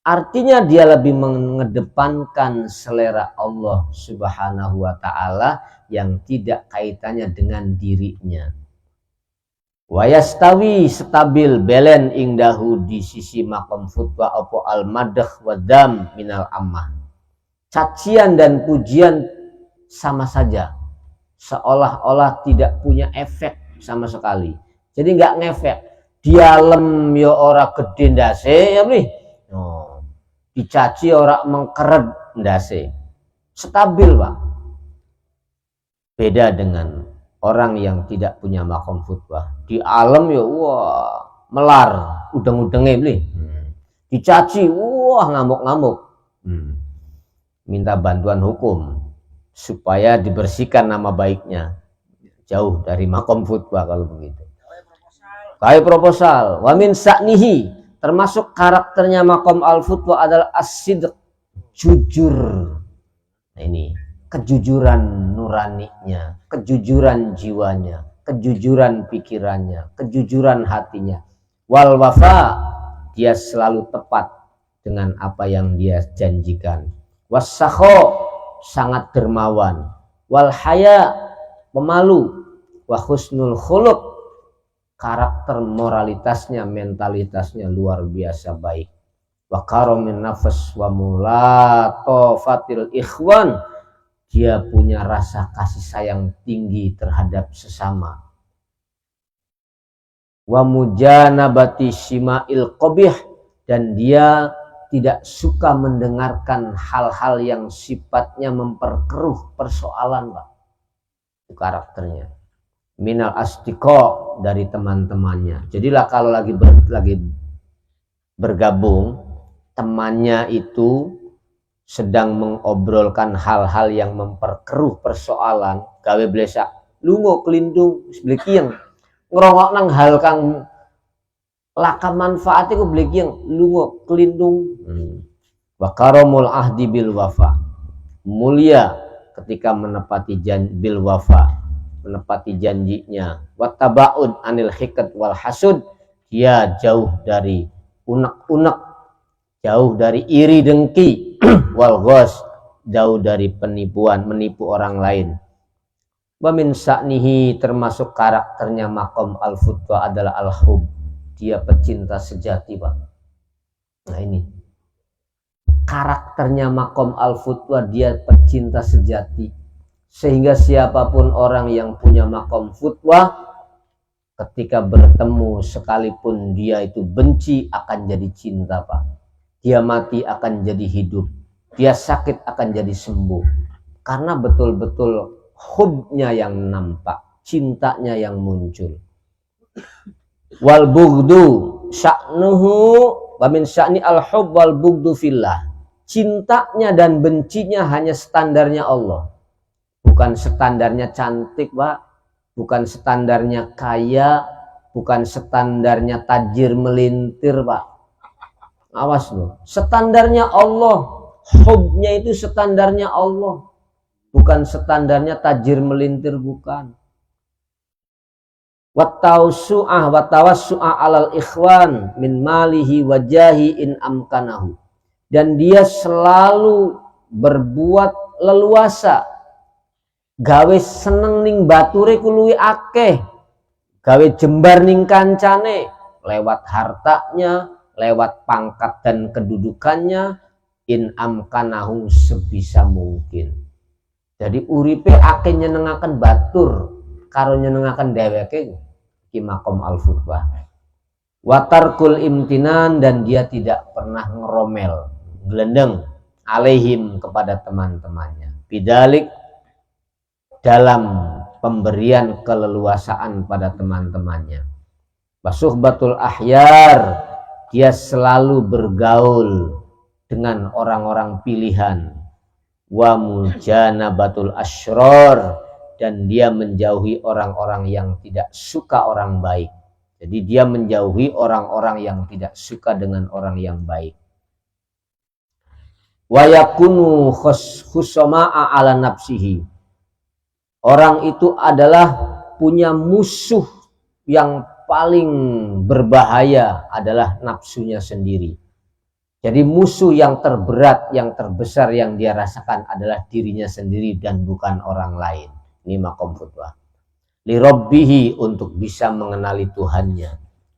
Artinya dia lebih mengedepankan selera Allah Subhanahu wa ta'ala yang tidak kaitannya dengan dirinya. Wa yastawi stabil belen ingdahu di sisi makom futwa opo al madah wa dam minal ammah. Cacian dan pujian sama saja, seolah-olah tidak punya efek sama sekali. Jadi nggak ngefek. Dialem yo ora gede ndase ya nih. Dicaci orang mengkeret ndase, stabil Pak. Beda dengan orang yang tidak punya makom futwah. Di alam ya wah melar, udeng-udenge beli. Dicaci wah ngamuk-ngamuk. Minta bantuan hukum supaya dibersihkan nama baiknya. Jauh dari makom futwah kalau begitu. Kayak proposal. Wa min sa'nihi, termasuk karakternya makom al-futwa adalah as-sidq, jujur. Nah ini kejujuran nuraninya, kejujuran jiwanya, kejujuran pikirannya, kejujuran hatinya. Wal wafa, dia selalu tepat dengan apa yang dia janjikan. Wasakho, sangat dermawan. Wal haya, pemalu. Wa husnul khuluq, karakter moralitasnya, mentalitasnya luar biasa baik. Wa karamin nafas wa mulatofatil ikhwan, dia punya rasa kasih sayang tinggi terhadap sesama. Wa mujanabati sima'il qabih, dan dia tidak suka mendengarkan hal-hal yang sifatnya memperkeruh persoalan, Pak. Itu karakternya. Minal astiqo, dari teman-temannya. Jadilah kalau lagi bergabung, temannya itu sedang mengobrolkan hal-hal yang memperkeruh persoalan, gawe blesak, lungo kelindung seblikieng, ngerongok nang hal kang laka manfaat iku blikieng, lungo kelindung. Wa karamul ahdi bil wafa, mulia ketika menepati bil wafa, menepati janjinya. Wattabaun anil hiqad wal hasud, dia jauh dari unek-unek, jauh dari iri dengki, wal ghos, jauh dari penipuan, menipu orang lain. Wa min sa'nihi, termasuk karakternya makom al-futwa adalah al-hub, dia pecinta sejati, Pak. Nah ini karakternya makom al-futwa, dia pecinta sejati. Sehingga siapapun orang yang punya makom futwa, ketika bertemu sekalipun dia itu benci akan jadi cinta, Pak. Dia mati akan jadi hidup, dia sakit akan jadi sembuh, karena betul-betul hubnya yang nampak, cintanya yang muncul. Wal bughdu sya'nuhu wa min sya'ni al-hub wal bughdu fillah. Cintanya dan bencinya hanya standarnya Allah. Bukan standarnya cantik, Pak. Bukan standarnya kaya, bukan standarnya tajir melintir, Pak. Awas loh. Standarnya Allah. Hubnya itu standarnya Allah. Bukan standarnya tajir melintir, bukan. Wattawassu'ah alal ikhwan min malihi wajahi in amkanahu. Dan dia selalu berbuat leluasa, gawe seneng ning bature kuluwi akeh, gawe jembar ning kancane lewat hartanya, lewat pangkat dan kedudukannya, in amkanahu sebisa mungkin. Jadi uripe akeh nyenengaken batur karo nyenengaken dheweke iki makom al-futbah. Watarkul imtinan, dan dia tidak pernah ngeromel, gelendeng alaihim kepada teman-temannya. Bidalik, dalam pemberian keleluasaan pada teman-temannya. Basuhbatul ahyar, dia selalu bergaul dengan orang-orang pilihan. Wa mujanabatul asyror, dan dia menjauhi orang-orang yang tidak suka orang baik. Jadi dia menjauhi orang-orang yang tidak suka dengan orang yang baik. Wa yakunu khusama'a ala nafsihi. Orang itu adalah punya musuh yang paling berbahaya adalah nafsunya sendiri. Jadi musuh yang terberat, yang terbesar yang dia rasakan adalah dirinya sendiri dan bukan orang lain. Ini makom futbah. Li rabbihi, untuk bisa mengenali Tuhannya.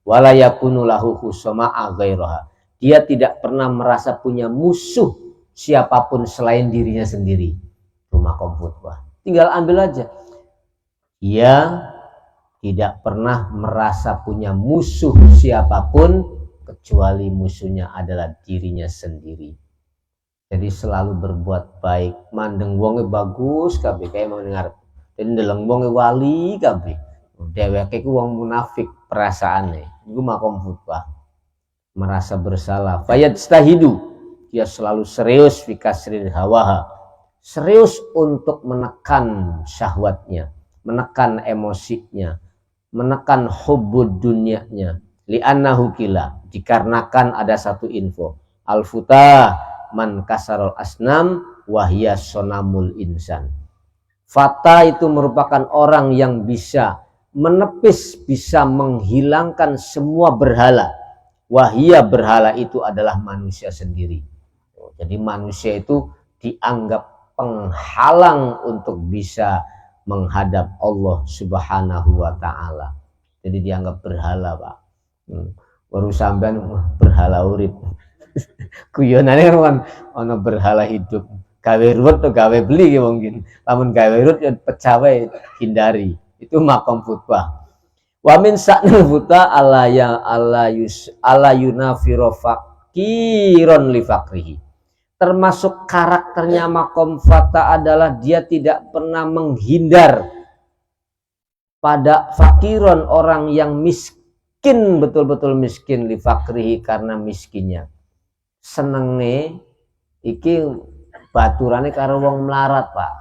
Wala yakunu lahu khusama'a ghairaha. Dia tidak pernah merasa punya musuh siapapun selain dirinya sendiri. Itu makom futbah. Tinggal ambil aja. Dia tidak pernah merasa punya musuh siapapun kecuali musuhnya adalah dirinya sendiri. Jadi selalu berbuat baik. Mandeng wonge bagus kabeh kayak mau dengar. Dan ndeleng wonge wali kabeh. Dheweke ku wong munafik perasaane. Iku makom futbah. Merasa bersalah. Fayadstahidu. Dia selalu serius fi kasril hawaha. Serius untuk menekan syahwatnya, menekan emosinya, menekan hubbud dunyanya. Li'annahu kila, dikarenakan ada satu info. Al-futah man kasarul asnam wahya sonamul insan. Fata itu merupakan orang yang bisa menepis, bisa menghilangkan semua berhala. Wahya, berhala itu adalah manusia sendiri. Jadi manusia itu dianggap penghalang untuk bisa menghadap Allah Subhanahu wa ta'ala. Jadi dianggap berhala, Pak. Baru sampean berhala urip. Guyonane kan ono berhala hidup. Gawe ruwet atau gawe beli mungkin. Lamun gawe ruwet ya pecawe hindari. Itu makom futbah. Wa min sa'nil futa ala yunafiru faqiron li faqrihi. Termasuk karakternya makom fata adalah dia tidak pernah menghindar pada fakiron, orang yang miskin, betul-betul miskin, li faqrihi, karena miskinnya. Senenge iki baturane karo wong melarat, Pak.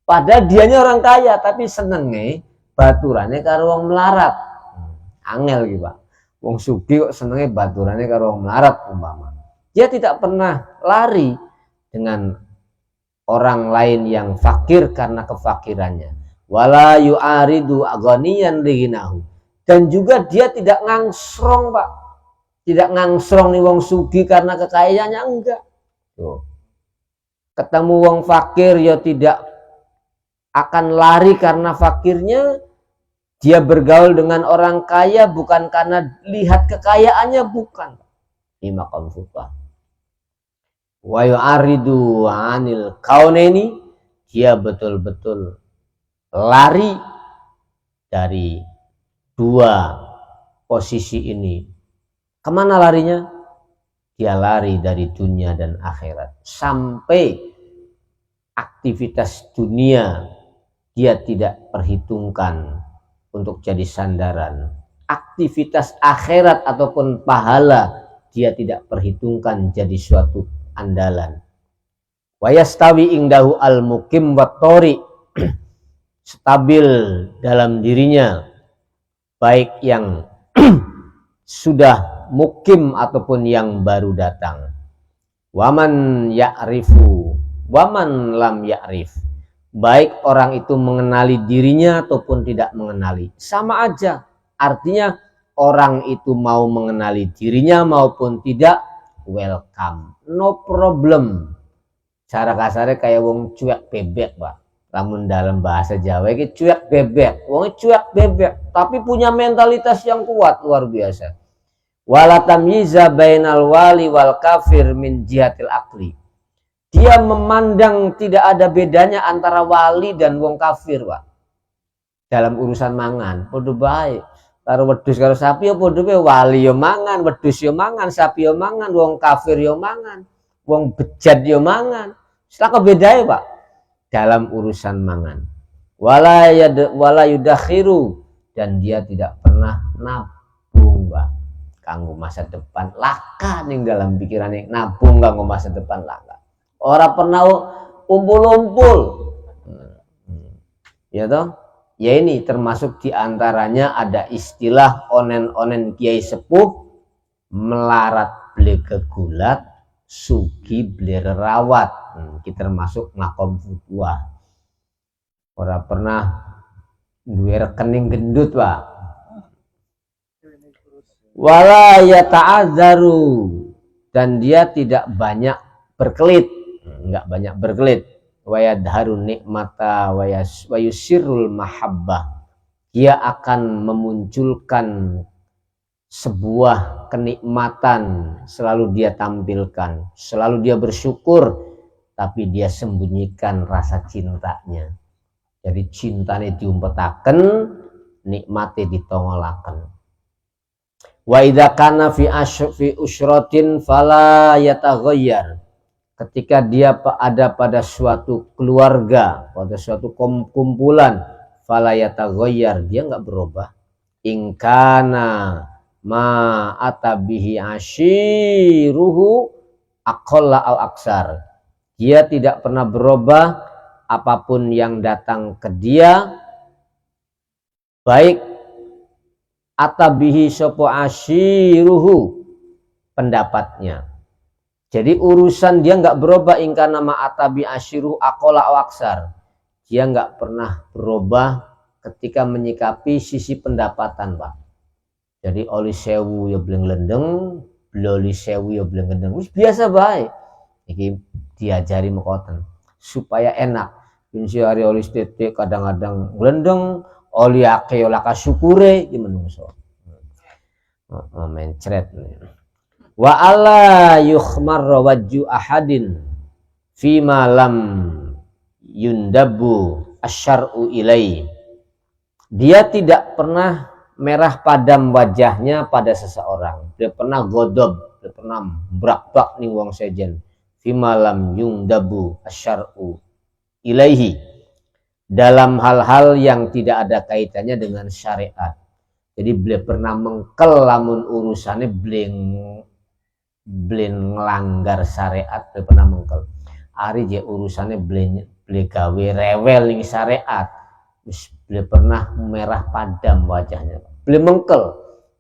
Padahal dianya orang kaya tapi senenge baturane karo wong melarat. Angel iki, Pak. Wong sugih kok senenge baturane karo wong melarat umpama. Dia tidak pernah lari dengan orang lain yang fakir karena kefakirannya. Wala yu'aridu aghaniyan liginahu. Dan juga dia tidak ngangsrong, Pak. Tidak ngangsrong nih wong sugih karena kekayaannya, enggak. Tuh. Ketemu wong fakir ya tidak akan lari karena fakirnya. Dia bergaul dengan orang kaya bukan karena lihat kekayaannya, bukan. Ini maqam futbah. Wa yu'aridu 'anil kaunaini, dia betul-betul lari dari dua posisi ini. Kemana larinya? Dia lari dari dunia dan akhirat. Sampai aktivitas dunia dia tidak perhitungkan. untuk jadi sandaran. Aktivitas akhirat ataupun pahala dia tidak perhitungkan jadi suatu andalan. Wa yastawi indahu al-mukim wat tori, stabil dalam dirinya baik yang sudah mukim ataupun yang baru datang. Waman ya'rifu waman lam ya'rif, baik orang itu mengenali dirinya ataupun tidak mengenali, sama aja. Artinya orang itu mau mengenali dirinya maupun tidak, welcome, no problem. Cara kasarnya kayak wong cuek bebek, Pak. Namun dalam bahasa Jawa ini cuek bebek, wong cuek bebek, tapi punya mentalitas yang kuat luar biasa. Wala tamyiza bainal wali wal kafir min jihatil akli. Dia memandang tidak ada bedanya antara wali dan wong kafir, Pak. Dalam urusan mangan, podo baik. Karo wedhus karo sapi ya podo bae, wali yo mangan, wedhus yo mangan, sapi yo mangan, wong kafir yo mangan, wong bejat yo mangan. Selaka bedae, Pak. Dalam urusan mangan. Wala yudakhiru, dan dia tidak pernah nabung, Pak. Kanggo masa depan laka ning dalam pikirane, nabung kanggo masa depan laka. Ora pernah umpul-umpul. Ya toh? Ya ini termasuk diantaranya ada istilah onen-onen kiai sepuh, melarat beli kegulat, sugi beli rawat. Kita termasuk ngakom futwa. Ora pernah duwe rekening gendut, Pak. Wala yata'adzaru, dan dia tidak banyak berkelit, enggak banyak berkelit. Wa yadharu nikmata wa yusirrul mahabbah, dia akan memunculkan sebuah kenikmatan, selalu dia tampilkan, selalu dia bersyukur, tapi dia sembunyikan rasa cintanya. Jadi cintanya diumpetaken, nikmatnya ditongolaken. Wa idza kana fi usratin fala yataghayyar, ketika dia ada pada suatu keluarga, pada suatu kumpulan, fala yataghayyar, dia enggak berubah. In kana ma atabihi ashiruhu aqalla au aksar, dia tidak pernah berubah apapun yang datang ke dia, baik atabihi sopo ashiruhu, pendapatnya. Jadi urusan dia nggak berubah, ingka nama atabi ashiruhu aqalla au aksar, dia nggak pernah berubah ketika menyikapi sisi pendapatan, Pak. Jadi oli sewu ya beleng lendeng, oli sewu ya beleng lendeng, biasa baik. Iki diajari mekoten supaya enak. Insi hari oli titik kadang-kadang lendeng, oli ake olah kasyukure gimana so. Mencret. Wa alla yukhmar wajhu ahadin fima lam yundabu asyar'u ilai. Dia tidak pernah merah padam wajahnya pada seseorang. Dia pernah godob, dia pernah brak-brak nih wong sejen. Fima lam yundabu asyar'u ilaihi, dalam hal-hal yang tidak ada kaitannya dengan syariat. Jadi beliau pernah mengkel lamun urusannya beliau ngelanggar syariat, beliau pernah mengkel. Ari je urusannya beliau gawe rewel ning syariat, beliau pernah merah padam wajahnya. Beliau mengkel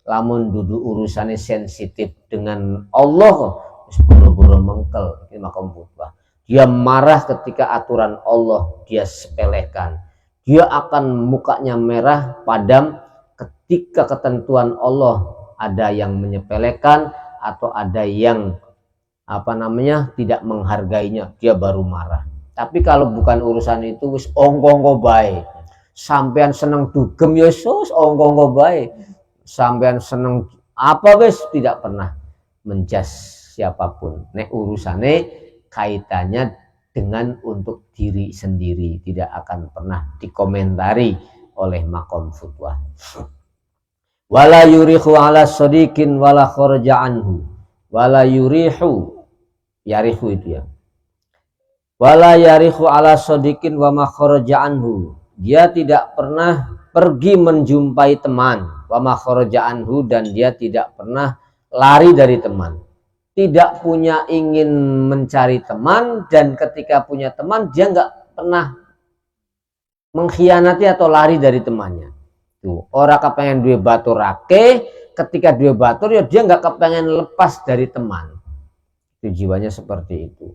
lamun duduk urusannya sensitif dengan Allah, buru-buru mengkel. Ini makom khutbah. Dia marah ketika aturan Allah dia sepelekan. Dia akan mukanya merah padam ketika ketentuan Allah ada yang menyepelekan atau ada yang tidak menghargainya, dia baru marah. Tapi kalau bukan urusan itu wis ongko-ongko bae. Sampean seneng dugem ya sus ongko-ongko bae. Sampean seneng apa wis tidak pernah menjas siapapun. Nek urusane kaitannya dengan untuk diri sendiri, tidak akan pernah dikomentari oleh makom futwa. Wala yurihu ala sadiqin wala kharaja anhu, wala yurihu, yarihu itu ya, wala yarihu ala sadiqin wa ma kharaja anhu, dia tidak pernah pergi menjumpai teman, wa ma kharaja anhu, dan dia tidak pernah lari dari teman. Tidak punya ingin mencari teman, dan ketika punya teman dia nggak pernah mengkhianati atau lari dari temannya. Tuh, orang kepengen duwe baturake, ketika duwe batur ya dia nggak kepengen lepas dari teman. Itu jiwanya seperti itu.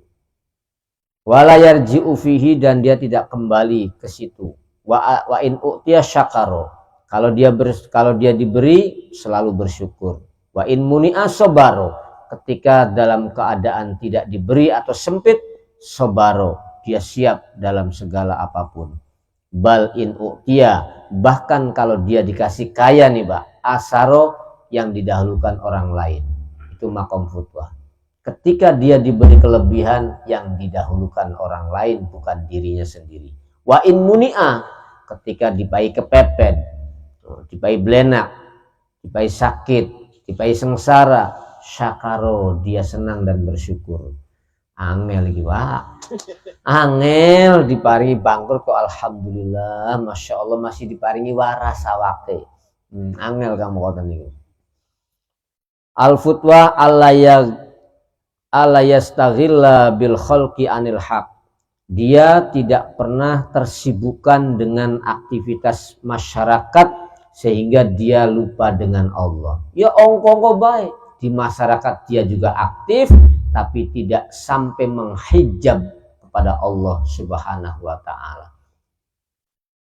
Wala yarji'u fihi, dan dia tidak kembali ke situ. Wa in u'tiya syakaro, kalau dia diberi selalu bersyukur. Wa in muni'a sobaro, ketika dalam keadaan tidak diberi atau sempit, sobaro, dia siap dalam segala apapun. Bal in u'tiya, bahkan kalau dia dikasih kaya nih Pak, asaro, yang didahulukan orang lain. Itu makom futwah. Ketika dia diberi kelebihan, yang didahulukan orang lain, bukan dirinya sendiri. Wa in muni'a, ketika dipai kepepet, dipai belenak, dipai sakit, dipai sengsara, syakaro, dia senang dan bersyukur. Angel lagi Pak, angel diparingi bangkrut kok alhamdulillah, masya Allah masih diparingi waras awake. Angel kamu kota nih. Al futwa ala yastaghilla bil khalqi anil haq. Dia tidak pernah tersibukkan dengan aktivitas masyarakat sehingga dia lupa dengan Allah. Ya ongko baik, di masyarakat dia juga aktif tapi tidak sampai menghijab kepada Allah Subhanahu wa taala.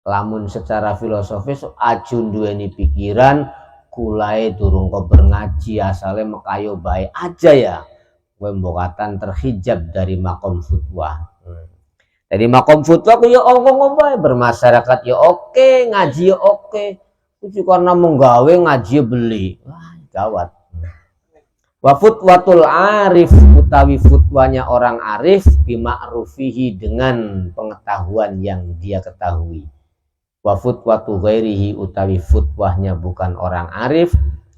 Lamun secara filosofis ajun duweni pikiran kulai durung kok berngaji asale mekayo baik aja ya. Wembokatan terhijab dari makom futwah. Dari makom futwah ku ya ngomong bae, bermasyarakat ya oke, ngaji ya oke. Kudu karena menggawe ngaji ya beli. Wah, gawat. Wa futwatul arif, utawi futwanya orang arif bima'rufihi, dengan pengetahuan yang dia ketahui. Wa futwatu ghairihi, utawi futwahnya bukan orang arif,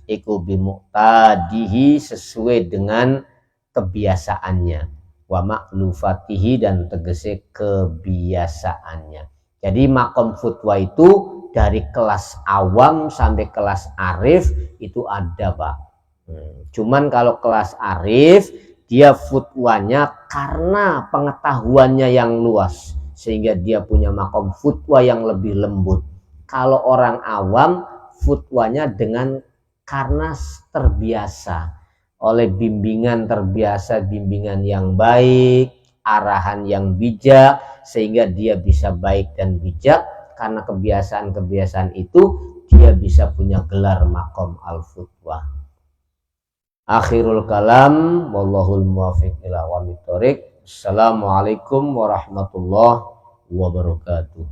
iku bimuqtadihi, sesuai dengan kebiasaannya, wa maklufatihi, dan tegese kebiasaannya. Jadi makom futwa itu dari kelas awam sampai kelas arif itu ada Pak. Cuman kalau kelas arif dia futwanya karena pengetahuannya yang luas sehingga dia punya makom futwa yang lebih lembut. Kalau orang awam futwanya karena terbiasa oleh bimbingan, terbiasa bimbingan yang baik, arahan yang bijak, sehingga dia bisa baik dan bijak. Karena kebiasaan-kebiasaan itu dia bisa punya gelar makom al-futwah. Akhirul kalam, wallahul muwaffiq ila aqwamit thoriq. Assalamualaikum warahmatullahi wabarakatuh.